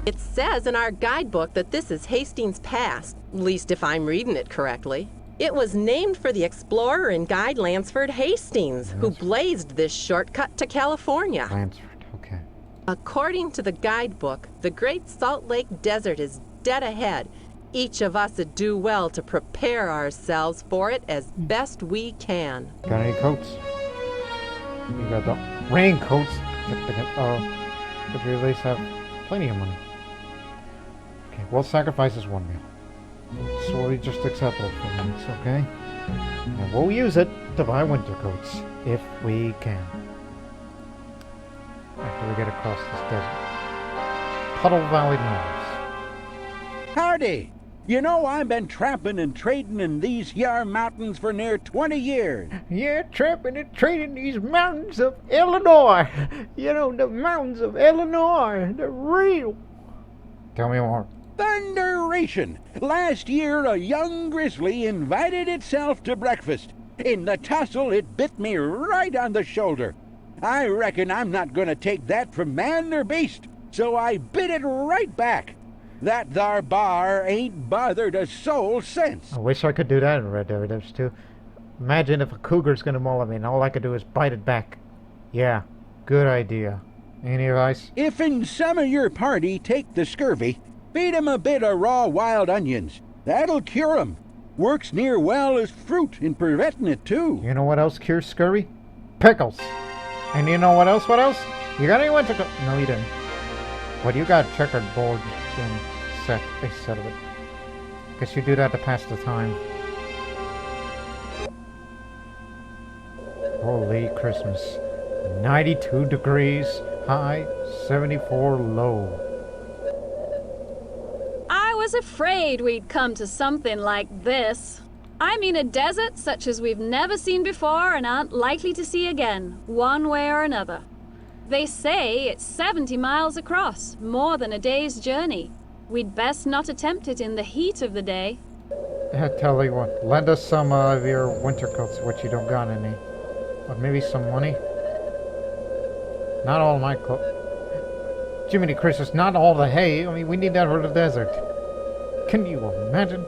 It says in our guidebook that this is Hastings Pass, at least if I'm reading it correctly. It was named for the explorer and guide Lansford Hastings, who blazed this shortcut to California. Lansford, okay. According to the guidebook, the Great Salt Lake Desert is dead ahead. Each of us would do well to prepare ourselves for it as best we can. Got any coats? You got the raincoats. But you at least have plenty of money. Okay, we'll sacrifice this one meal. So we just accept it for minutes, okay? And we'll use it to buy winter coats, if we can. After we get across this desert. Puddle Valley Knolls. Howdy! You know, I've been trapping and trading in these yar mountains for near 20 years. Yeah, trapping and trading these mountains of Illinois. You know, the mountains of Illinois. They're real. Tell me more. Thunderation! Last year, a young grizzly invited itself to breakfast. In the tussle, it bit me right on the shoulder. I reckon I'm not going to take that from man or beast, so I bit it right back. That thar bar ain't bothered a soul since. I wish I could do that in Red Dead Redemption 2. Imagine if a cougar's gonna maul me and all I could do is bite it back. Yeah, good idea. Any advice? If in some of your party take the scurvy, feed 'em a bit of raw wild onions. That'll cure 'em. Works near well as fruit in preventing it, too. You know what else cures scurvy? Pickles. And you know what else? What else? You got any winter coat? No, you didn't. But you got checkered board and a set of it. Guess you do that to pass the time. Holy Christmas. 92 degrees high, 74 low. was afraid we'd come to something like this. I mean a desert such as we've never seen before and aren't likely to see again, one way or another. They say it's 70 miles across, more than a day's journey. We'd best not attempt it in the heat of the day. Tell you what, lend us some of your winter coats, which you don't got any. Or maybe some money. Not all my clothes. Jiminy Christmas, not all the hay. I mean, we need that for the desert. Can you imagine?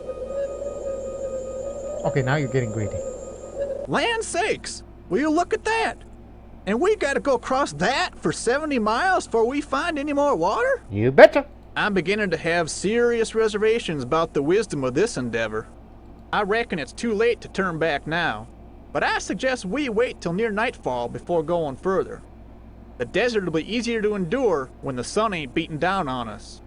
Okay, now you're getting greedy. Land sakes! Will you look at that? And we've got to go across that for 70 miles before we find any more water? You betcha. I'm beginning to have serious reservations about the wisdom of this endeavor. I reckon it's too late to turn back now, but I suggest we wait till near nightfall before going further. The desert will be easier to endure when the sun ain't beating down on us.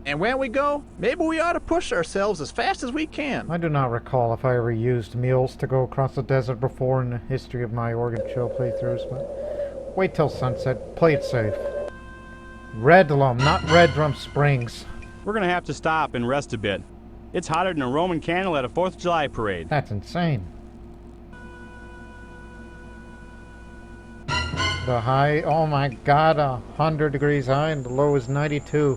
And when we go, maybe we ought to push ourselves as fast as we can. I do not recall if I ever used mules to go across the desert before in the history of my Oregon Trail playthroughs, but wait till sunset. Play it safe. Red Drum, not Red Drum Springs. We're gonna have to stop and rest a bit. It's hotter than a Roman candle at a 4th of July parade. That's insane. The high, oh my god, 100 degrees high and the low is 92.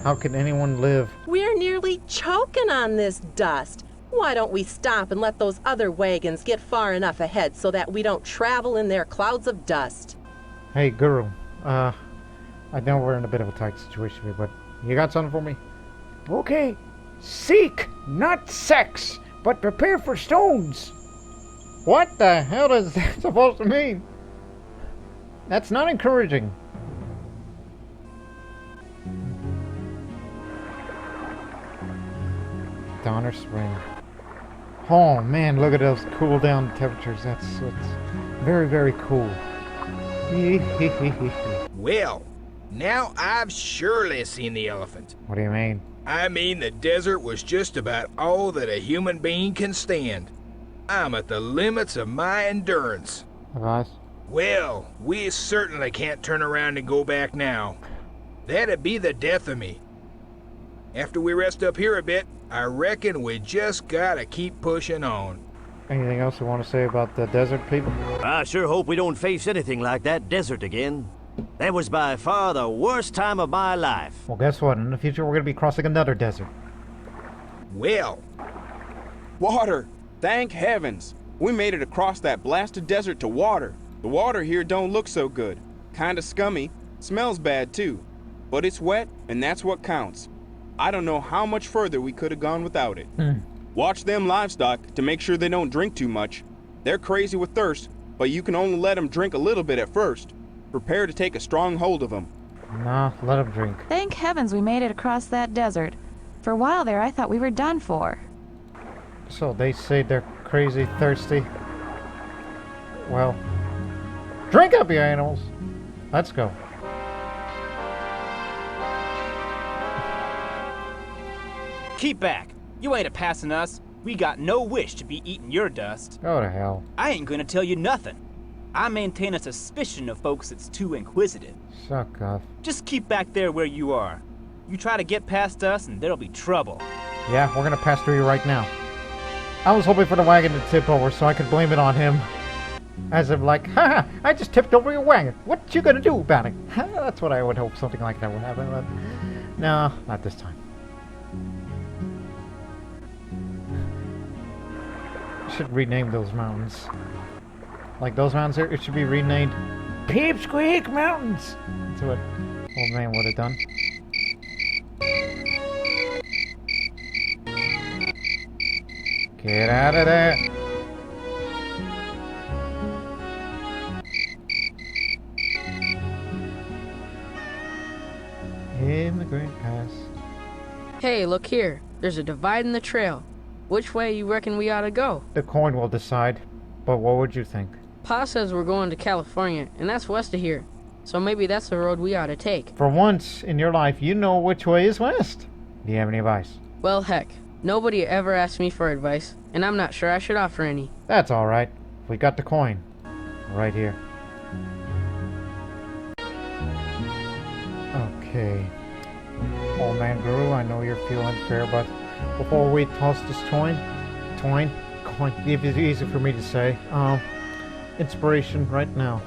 How can anyone live? We're nearly choking on this dust. Why don't we stop and let those other wagons get far enough ahead so that we don't travel in their clouds of dust? Hey, Guru, I know we're in a bit of a tight situation here, but you got something for me? Okay. Seek, not sex, but prepare for stones. What the hell is that supposed to mean? That's not encouraging. Donner Spring. Oh man, look at those cool down temperatures. That's very, very cool. Well, now I've surely seen the elephant. What do you mean? I mean the desert was just about all that a human being can stand. I'm at the limits of my endurance. Us? Well, we certainly can't turn around and go back now. That'd be the death of me. After we rest up here a bit, I reckon we just gotta keep pushing on. Anything else you want to say about the desert people? I sure hope we don't face anything like that desert again. That was by far the worst time of my life. Well, guess what? In the future, we're going to be crossing another desert. Well. Water! Thank heavens! We made it across that blasted desert to water. The water here don't look so good. Kinda scummy. Smells bad, too. But it's wet, and that's what counts. I don't know how much further we could have gone without it. Watch them livestock to make sure they don't drink too much. They're crazy with thirst, but you can only let them drink a little bit at first. Prepare to take a strong hold of them. Nah, let them drink. Thank heavens we made it across that desert. For a while there, I thought we were done for. So they say they're crazy, thirsty. Well, drink up, you animals. Let's go. Keep back. You ain't a-passing us. We got no wish to be eating your dust. Go to hell. I ain't gonna tell you nothing. I maintain a suspicion of folks that's too inquisitive. Suck off. Just keep back there where you are. You try to get past us and there'll be trouble. Yeah, we're gonna pass through you right now. I was hoping for the wagon to tip over so I could blame it on him. As if like, haha, I just tipped over your wagon. What you gonna do about it? That's what I would hope something like that would happen, but no, not this time. Should rename those mountains. Like those mountains here, it should be renamed Peepsqueak Mountains. That's what old man would have done. Get out of there. Immigrant Pass. Hey, look here. There's a divide in the trail. Which way you reckon we ought to go? The coin will decide. But what would you think? Pa says we're going to California, and that's west of here. So maybe that's the road we ought to take. For once in your life, you know which way is west. Do you have any advice? Well, heck. Nobody ever asked me for advice, and I'm not sure I should offer any. That's all right. We got the coin. Right here. Okay. Oh Old Man Guru, I know you're feeling fair, but before we toss this coin, it's easy for me to say, inspiration right now.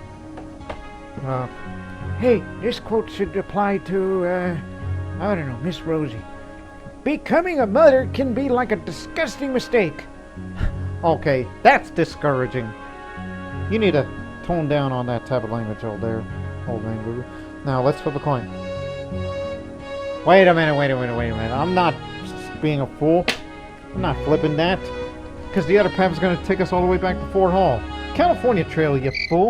Hey, this quote should apply to, I don't know, Miss Rosie. Becoming a mother can be like a disgusting mistake. Okay, that's discouraging. You need to tone down on that type of language over there, Old Man Guru. Now, let's flip a coin. Wait a minute. I'm not being a fool. I'm not flipping that. Because the other path is going to take us all the way back to Fort Hall. California Trail, you fool.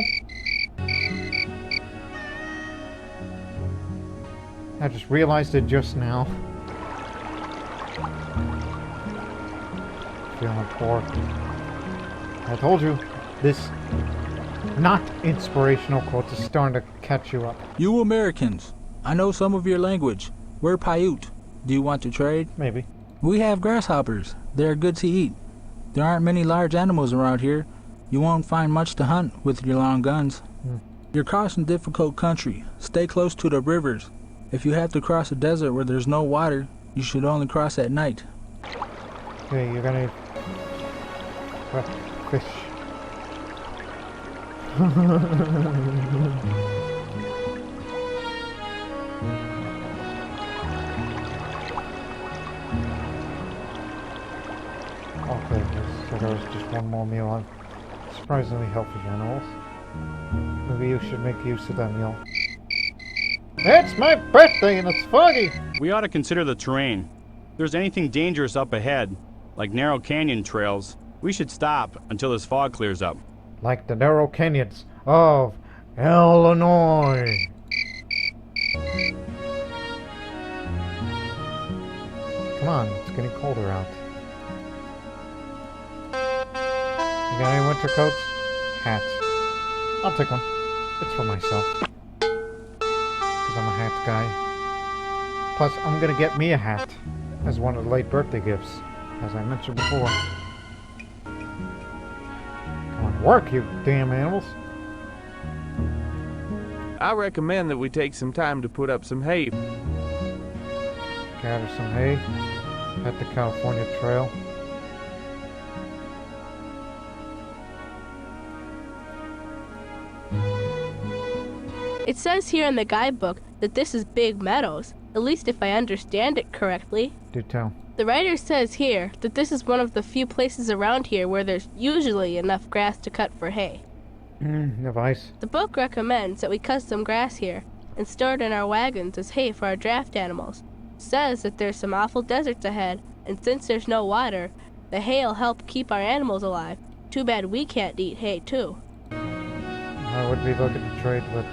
I just realized it just now. Feeling poor. I told you, this not inspirational quotes is starting to catch you up. You Americans, I know some of your language. We're Paiute. Do you want to trade? Maybe. We have grasshoppers. They are good to eat. There aren't many large animals around here. You won't find much to hunt with your long guns. You're crossing difficult country. Stay close to the rivers. If you have to cross a desert where there's no water, you should only cross at night. Okay, you're gonna... fish. Okay, so there's just one more meal on surprisingly healthy animals. Maybe you should make use of that meal. It's my birthday and it's foggy! We ought to consider the terrain. If there's anything dangerous up ahead, like narrow canyon trails, we should stop until this fog clears up. Like the narrow canyons of Illinois. Come on, it's getting colder out. You got any winter coats? Hats. I'll take one. It's for myself. Because I'm a hat guy. Plus, I'm gonna get me a hat as one of the late birthday gifts, as I mentioned before. Come on, work, you damn animals. I recommend that we take some time to put up some hay. Gather some hay at the California Trail. It says here in the guidebook that this is Big Meadows, at least if I understand it correctly. Do tell. The writer says here that this is one of the few places around here where there's usually enough grass to cut for hay. Advice. The book recommends that we cut some grass here and store it in our wagons as hay for our draft animals. Says that there's some awful deserts ahead, and since there's no water, the hay'll help keep our animals alive. Too bad we can't eat hay too. I would be looking to trade, but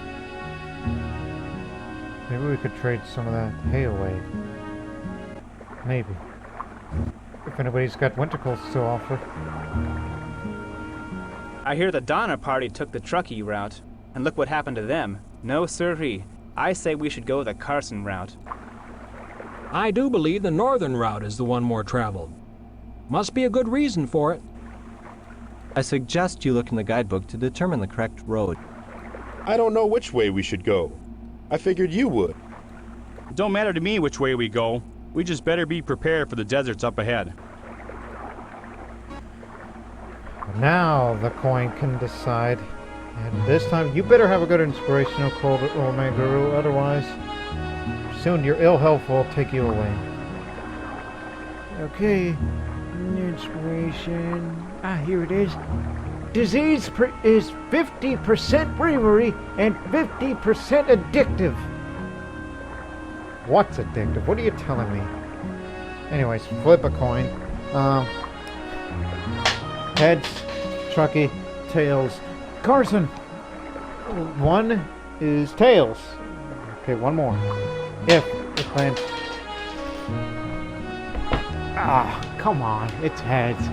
maybe we could trade some of that hay away. Maybe. If anybody's got winter coats to offer. I hear the Donner Party took the Truckee route, and look what happened to them. No sirree. I say we should go the Carson route. I do believe the northern route is the one more traveled. Must be a good reason for it. I suggest you look in the guidebook to determine the correct road. I don't know which way we should go. I figured you would. It don't matter to me which way we go. We just better be prepared for the deserts up ahead. Now the coin can decide. And this time you better have a good inspirational quote, Old Man Guru, otherwise soon your ill health will take you away. Okay, inspiration. Here it is. Disease is 50% bravery and 50% addictive. What's addictive? What are you telling me? Anyways, flip a coin. Heads, Truckee, tails, Carson. One is tails. Okay, one more. If it lands. Come on, it's heads.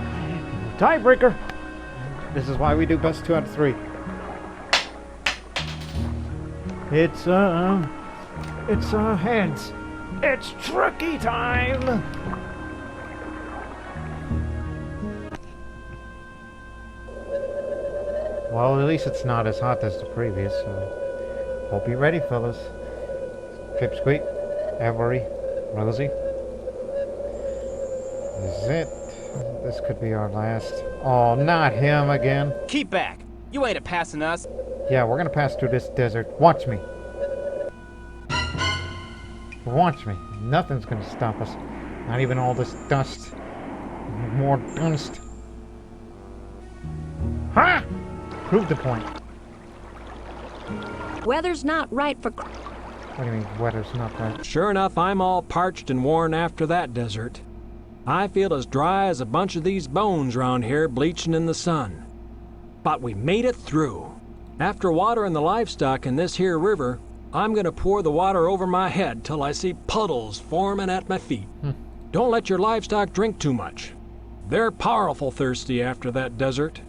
Tiebreaker. This is why we do best 2 out of 3. It's heads. It's Truckee time! Well, at least it's not as hot as the previous, so hope you're ready, fellas. Pipsqueak, Avery, Rosie. Is it? This could be our last. Oh, not him again. Keep back. You ain't a passing us. Yeah, we're gonna pass through this desert. Watch me. Watch me. Nothing's gonna stop us. Not even all this dust. More dust. Ha! Prove the point. Weather's not right for... What do you mean, weather's not right? Sure enough, I'm all parched and worn after that desert. I feel as dry as a bunch of these bones round here bleaching in the sun. But we made it through. After watering the livestock in this here river, I'm gonna pour the water over my head till I see puddles forming at my feet. Don't let your livestock drink too much. They're powerful thirsty after that desert.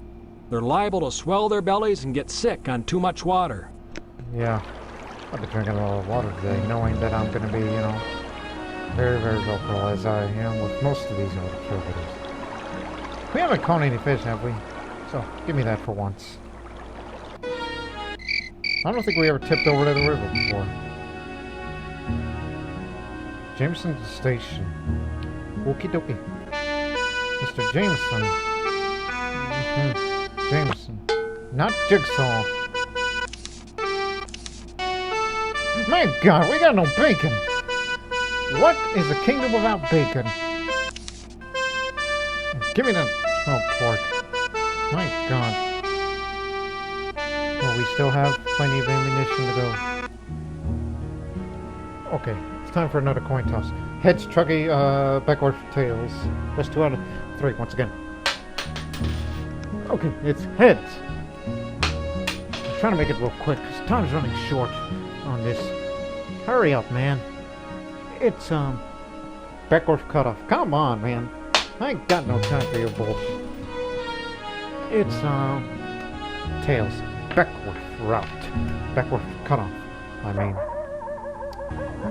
They're liable to swell their bellies and get sick on too much water. Yeah, I've been drinking a lot of water today, knowing that I'm gonna be, you know, very, very vocal as I am with most of these other show videos. We haven't caught any fish, have we? So, give me that for once. I don't think we ever tipped over to the river before. Jameson Station. Okie dokie. Mr. Jameson. Jameson. Not Jigsaw. My God, we got no bacon. What is a kingdom without bacon? Give me that smoked pork. My God. Well, we still have plenty of ammunition to go. Okay, it's time for another coin toss. Heads, Truckee, backward, tails. That's 2 out of 3 once again. Okay, it's heads. I'm trying to make it real quick because time's running short on this. Hurry up, man. It's, backward cutoff. Come on, man. I ain't got no time for your bullshit. It's, tails. Backward route. Backward cutoff, I mean.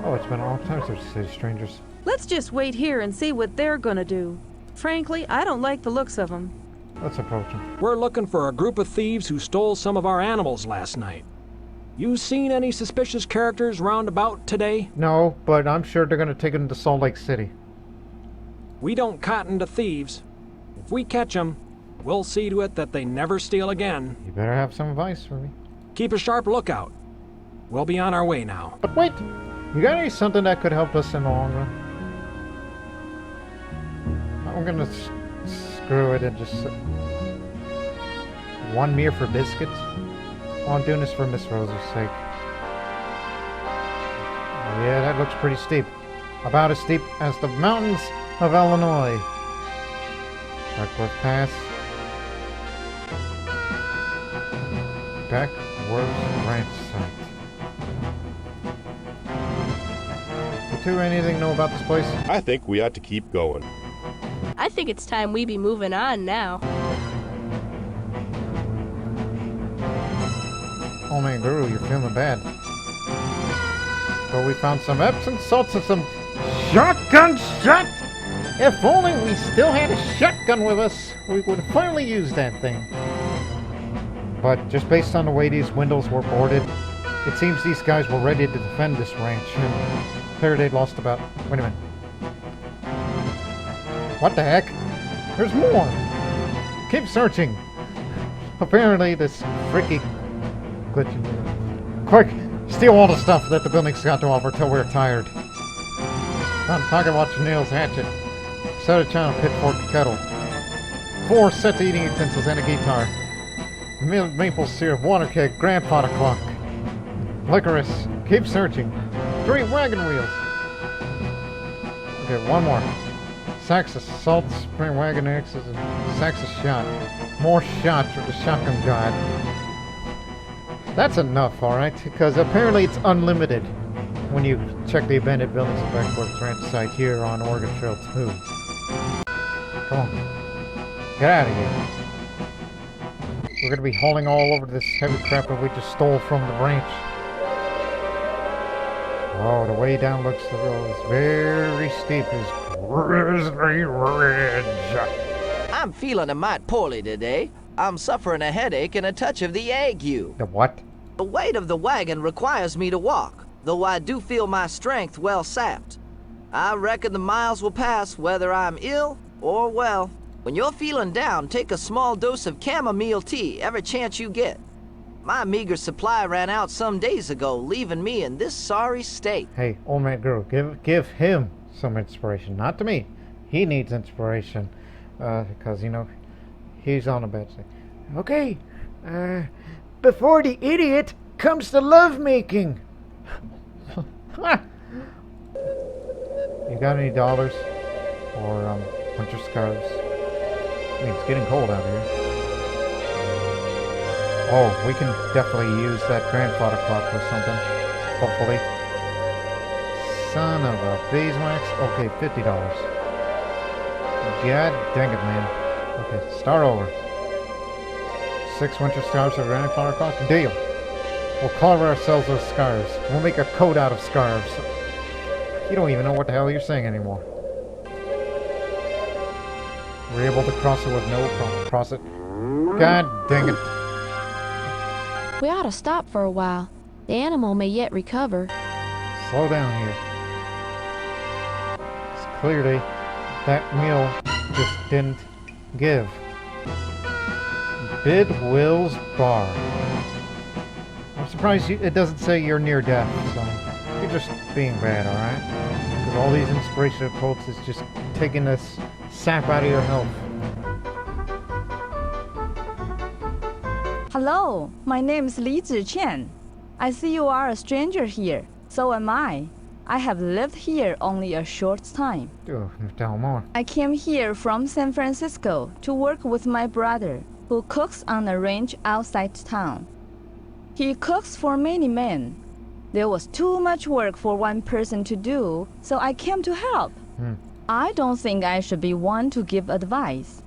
Oh, it's been a long time since we've seen strangers. Let's just wait here and see what they're gonna do. Frankly, I don't like the looks of them. Let's approach them. We're looking for a group of thieves who stole some of our animals last night. You seen any suspicious characters round about today? No, but I'm sure they're gonna take them to Salt Lake City. We don't cotton to thieves. If we catch them, we'll see to it that they never steal again. You better have some advice for me. Keep a sharp lookout. We'll be on our way now. But wait! You got any something that could help us in the long run? I'm gonna screw it and just... 1 meal for biscuits? Oh, I'm doing this for Miss Rose's sake. Yeah, that looks pretty steep. About as steep as the mountains of Illinois. Backworth Pass. Backworth Ranch Site. You two, anything know about this place? I think we ought to keep going. I think it's time we be moving on now. Oh man, Guru, you're feeling bad. But we found some Epsom salts and some shotgun shot! If only we still had a shotgun with us, we would finally use that thing. But just based on the way these windows were boarded, it seems these guys were ready to defend this ranch, and clear they'd lost about... Wait a minute. What the heck? There's more! Keep searching! Apparently this freaky... Quick! Steal all the stuff that the building's got to offer till we're tired. I'm talking about Janelle's hatchet. Set of china, pitchfork, kettle. 4 sets of eating utensils and a guitar. Maple syrup, water keg, grandfather clock. Licorice. Keep searching. 3 wagon wheels. Okay, 1 more. Sacks of salt, spring wagon axes, and sacks of shot. More shots for the shotgun god. That's enough, alright? Because apparently it's unlimited when you check the abandoned buildings of Backworth Ranch site here on Oregon Trail 2. Come on. Get out of here. We're going to be hauling all over this heavy crap that we just stole from the ranch. Oh, the way down looks very steep. It's Grizzly Ridge. I'm feeling a mite poorly today. I'm suffering a headache and a touch of the ague. The what? The weight of the wagon requires me to walk, though I do feel my strength well sapped. I reckon the miles will pass whether I'm ill or well. When you're feeling down, take a small dose of chamomile tea every chance you get. My meager supply ran out some days ago, leaving me in this sorry state. Hey, old man girl, give him some inspiration, not to me. He needs inspiration, because, you know, he's on a bad state. Okay, before the idiot comes the lovemaking. You got any dollars or winter scarves? I mean, it's getting cold out here. Oh, we can definitely use that grandfather clock for something. Hopefully. Son of a beeswax. Okay, $50. God dang it, man. Okay, start over. 6 winter scarves of grandfather clock. Deal. We'll cover ourselves with scarves. We'll make a coat out of scarves. You don't even know what the hell you're saying anymore. We're able to cross it with no problem. Cross it. God dang it. We ought to stop for a while. The animal may yet recover. Slow down here. It's clearly that mule just didn't give. Bidwill's Bar. I'm surprised it doesn't say you're near death, so you're just being bad, alright? Because all these inspirational quotes is just taking this sap out of your health. Hello, my name is Li Ziqian. I see you are a stranger here. So am I. I have lived here only a short time. Oh, tell more. I came here from San Francisco to work with my brother, who cooks on a ranch outside town. He cooks for many men. There was too much work for one person to do, so I came to help. I don't think I should be one to give advice.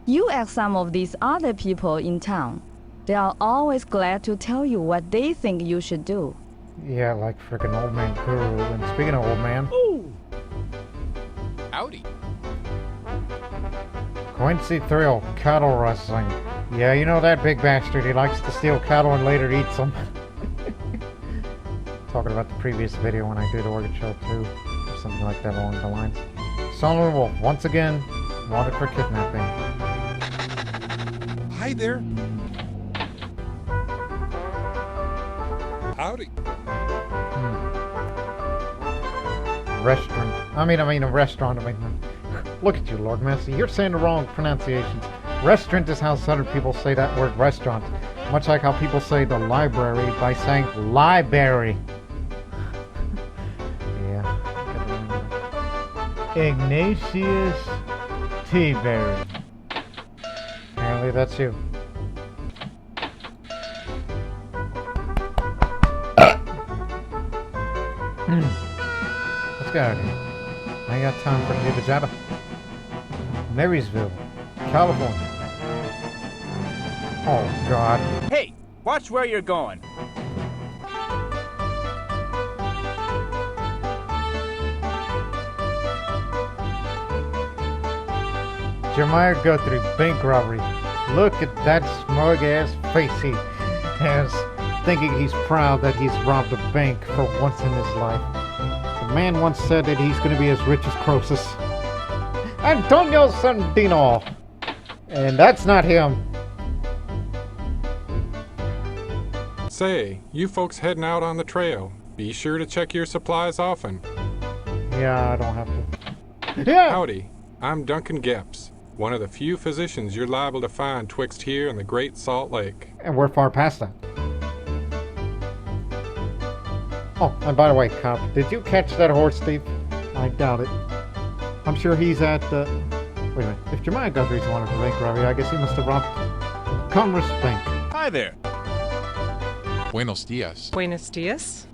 You ask some of these other people in town. They are always glad to tell you what they think you should do. Yeah, like frickin' old man guru. And speaking of old man... Ooh! Howdy. Quincy Thrill, cattle rustling. Yeah, you know that big bastard. He likes to steal cattle and later eats them. Talking about the previous video when I do the Oregon show too. Or something like that along the lines. Solomon Wolf, once again, wanted for kidnapping. Hi there. Howdy. Restaurant. I mean a restaurant. Look at you, Lord Massey. You're saying the wrong pronunciations. Restaurant is how Southern people say that word restaurant. Much like how people say the library by saying library. Yeah. Ignatius T-Berry. Apparently that's you. Let's get out of here. I ain't got time for jibba jabba. Marysville, California. Oh, God. Hey, watch where you're going. Jeremiah Guthrie, bank robbery. Look at that smug-ass face he has, thinking he's proud that he's robbed a bank for once in his life. The man once said that he's going to be as rich as Croesus. Antonio Sandino! And that's not him. Say, you folks heading out on the trail. Be sure to check your supplies often. Yeah, I don't have to. Yeah! Howdy, I'm Duncan Gibbs, one of the few physicians you're liable to find twixt here and the Great Salt Lake. And we're far past that. Oh, and by the way, cop, did you catch that horse thief? I doubt it. I'm sure he's at the... Wait a minute. If Jeremiah Guthrie's the one for bank robbery, I guess he must have robbed Commerce Bank. Hi there. Buenos dias. Buenos dias.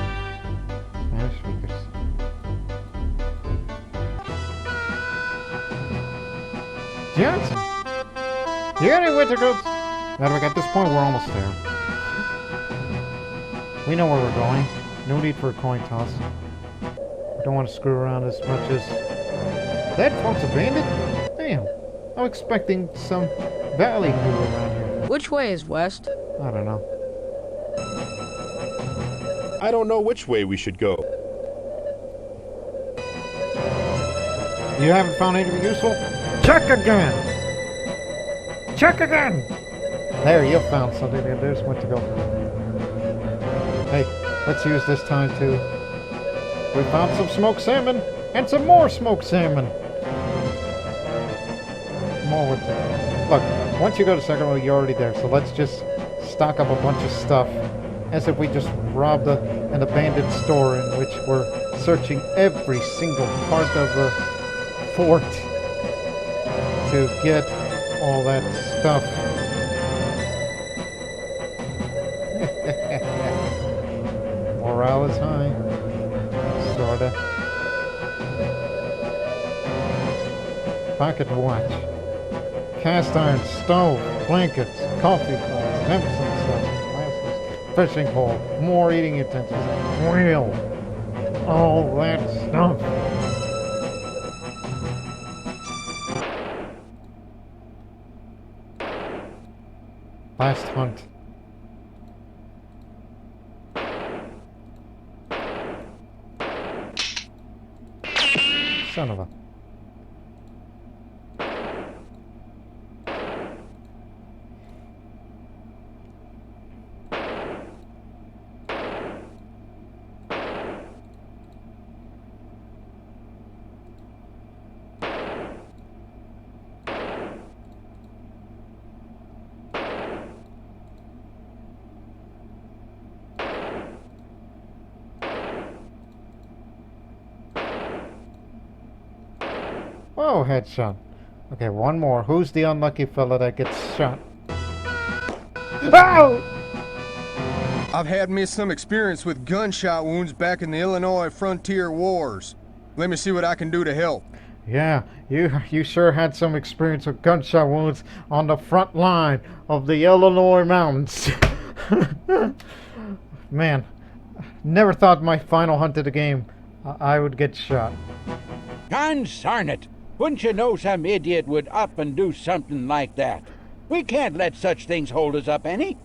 Spanish speakers. Johnson! You got any winter coats? Matter of fact, at this point, we're almost there. We know where we're going. No need for a coin toss. We don't want to screw around as much as... That folks abandoned? Damn. I'm expecting some valley crew around here. Which way is west? I don't know. I don't know which way we should go. You haven't found anything useful? Check again! Check again! There, you found something. There's one to go. Hey, let's use this time to... We found some smoked salmon, and some more smoked salmon. More with it. Look, once you go to Sacramento, you're already there, so let's just stock up a bunch of stuff. As if we just robbed an abandoned store in which we're searching every single part of the fort to get all that stuff. Morale is high. Sorta. Pocket watch. Cast iron stove. Blankets. Coffee pots. Hempson stuff. Fishing pole, more eating utensils, wheel, all that stuff. Last hunt. Son of a... Oh, headshot. Okay, one more. Who's the unlucky fella that gets shot? Ow! I've had me some experience with gunshot wounds back in the Illinois Frontier Wars. Let me see what I can do to help. Yeah, you sure had some experience with gunshot wounds on the front line of the Illinois mountains. Man, never thought my final hunt of the game I would get shot. Consarn it! Wouldn't you know some idiot would up and do something like that? We can't let such things hold us up any.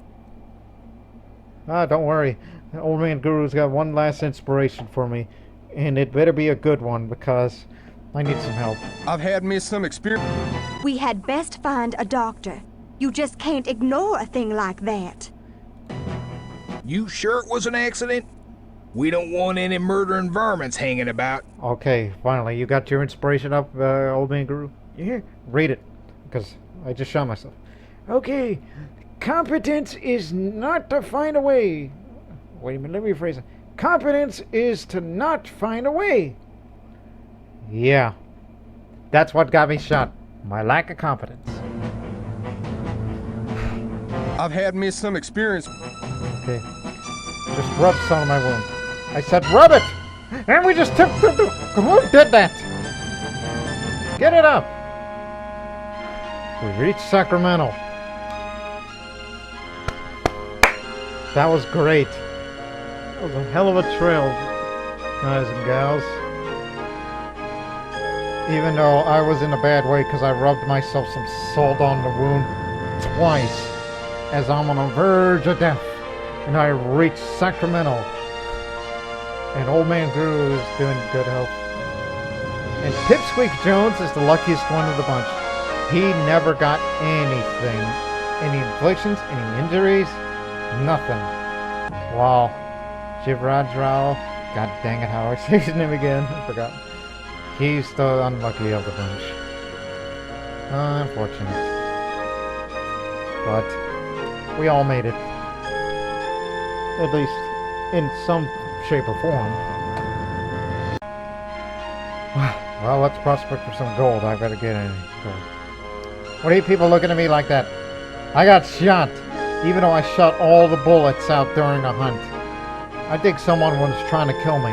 Ah, don't worry. Old Man Guru's got one last inspiration for me. And it better be a good one, because I need some help. I've had me some experience. We had best find a doctor. You just can't ignore a thing like that. You sure it was an accident? We don't want any murdering varmints hanging about. Okay, finally. You got your inspiration up, Old Man Guru? Yeah. Read it, because I just shot myself. Okay. Competence is not to find a way. Wait a minute, let me rephrase it. Competence is to not find a way. Yeah. That's what got me shot. My lack of competence. I've had me some experience. Okay. Just rub some of my wound. I said rub it! And we just took the... Who did that? Get it up! We reached Sacramento. That was great. That was a hell of a trail, guys and gals. Even though I was in a bad way because I rubbed myself some salt on the wound twice as I'm on the verge of death. And I reached Sacramento. And Old Man Guru is doing good health. And Pipsqueak Jones is the luckiest one of the bunch. He never got anything. Any inflictions, any injuries, nothing. Wow. Jivrajrao, god dang it, how I say his name again, I forgot. He's the unlucky of the bunch. Unfortunate. But we all made it. At least in some shape or form. Well, let's prospect for some gold. I better get any gold. What are you people looking at me like that? I got shot, even though I shot all the bullets out during a hunt. I think someone was trying to kill me,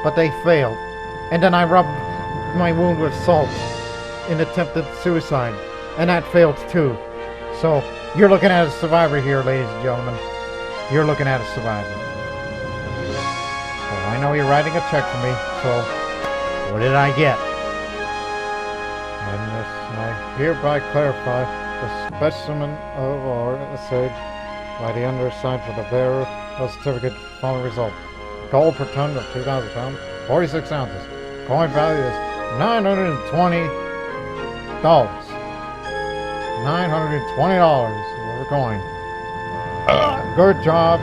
but they failed. And then I rubbed my wound with salt in attempted suicide, and that failed too. So, you're looking at a survivor here, ladies and gentlemen. You're looking at a survivor. So, I know you're writing a check for me, so what did I get? And this, I hereby clarify the specimen of our assay by the undersigned for the bearer of certificate following result. Gold per ton of 2,000 pounds, 46 ounces. Coin value is $920. $920. We're going. Good job.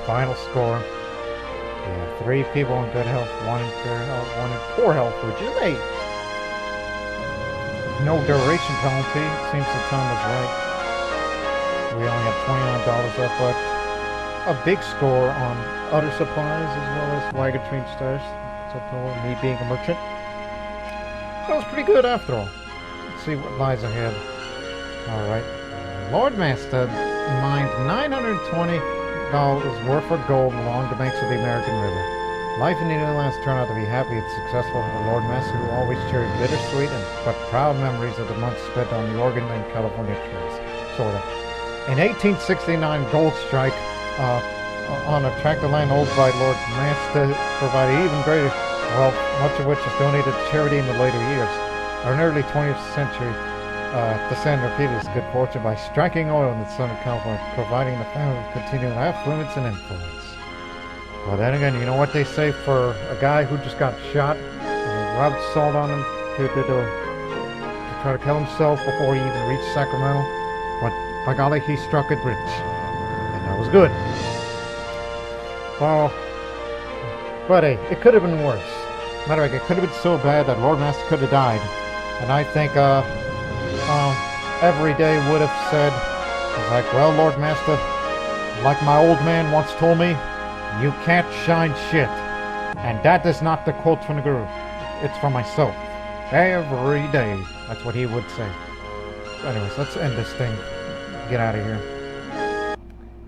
Final score. Yeah, 3 people in good health, 1 in fair health, 1 in poor health, which is 8. No duration penalty. It seems the time was right. We only had $29 left, but a big score on other supplies as well as wagon train stars. So me being a merchant. That was pretty good after all. Let's see what lies ahead. Alright. Lord Master mined $920 worth of gold along the banks of the American River. Life in the Netherlands turned out to be happy and successful for Lord Master, who always cherished bittersweet but proud memories of the months spent on the Oregon and California trails. Sorta. An 1869 gold strike on a tract of land owned by Lord Master provided even greater wealth, much of which is donated to charity in the later years. Our early 20th century descendant repeated his good fortune by striking oil in the Southern California, providing the family with continual affluence and influence. Well, then again, you know what they say for a guy who just got shot and rubbed salt on him to try to kill himself before he even reached Sacramento? But by golly, he struck it rich. And that was good. So, but hey, it could have been worse. Matter of fact, it could have been so bad that Lord Master could have died. And I think every day would have said, it's like, well, Lord Master, like my old man once told me, you can't shine shit. And that is not the quote from the Guru. It's from myself. Every day. That's what he would say. So anyways, let's end this thing. Get out of here.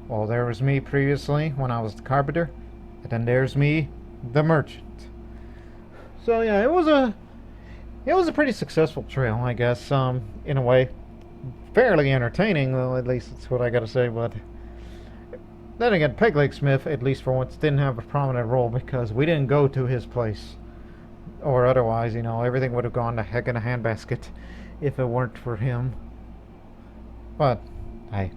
Well, there was me previously when I was the carpenter. And then there's me, the merchant. So yeah, it was a pretty successful trail, I guess, in a way. Fairly entertaining, well, at least that's what I gotta say, but then again, Peg Leg Smith, at least for once, didn't have a prominent role because we didn't go to his place. Or otherwise, you know, everything would have gone to heck in a handbasket if it weren't for him. But, hey,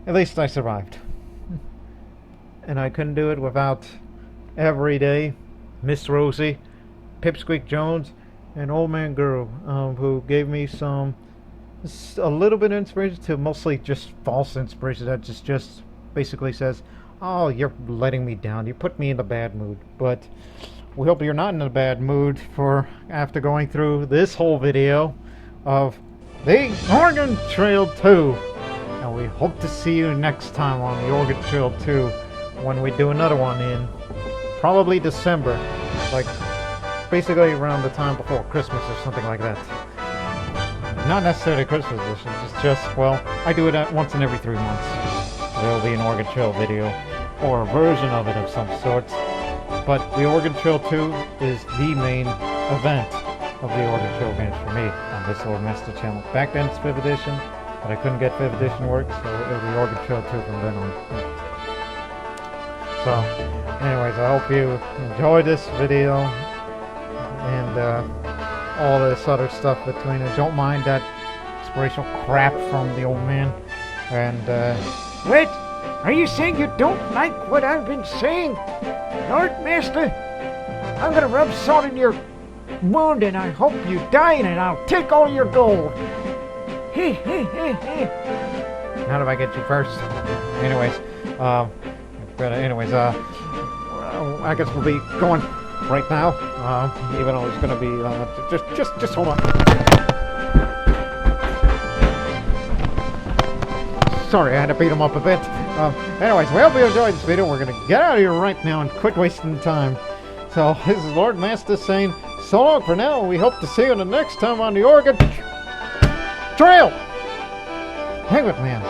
at least I survived. And I couldn't do it without every day Miss Rosie, Pipsqueak Jones, and Old Man Guru, who gave me a little bit of inspiration to mostly just false inspiration that just basically says, oh, you're letting me down, you put me in a bad mood. But we hope you're not in a bad mood for after going through this whole video of the Oregon Trail 2. And we hope to see you next time on the Oregon Trail 2 when we do another one in probably December, like basically around the time before Christmas or something like that. Not necessarily Christmas edition, it's just, well, I do it once in every 3 months. There'll be an Oregon Trail video, or a version of it of some sorts. But the Oregon Trail 2 is the main event of the Oregon Trail games for me on this Lord Master channel. Back then it's 5th edition, but I couldn't get 5th edition work, so it'll be Oregon Trail 2 from then on. So, anyways, I hope you enjoyed this video, and all this other stuff between it. Don't mind that inspirational crap from the old man. And Wait! Are you saying you don't like what I've been saying? Lord Master, I'm gonna rub salt in your wound and I hope you die in it. I'll take all your gold. how did I get you first? Anyways, I guess we'll be going right now, even though it's gonna be, just hold on. Sorry, I had to beat him up a bit. Anyways, we hope you enjoyed this video. We're gonna get out of here right now and quit wasting time. So, this is Lord Master saying so long for now. We hope to see you the next time on the Oregon Trail. Hang with man.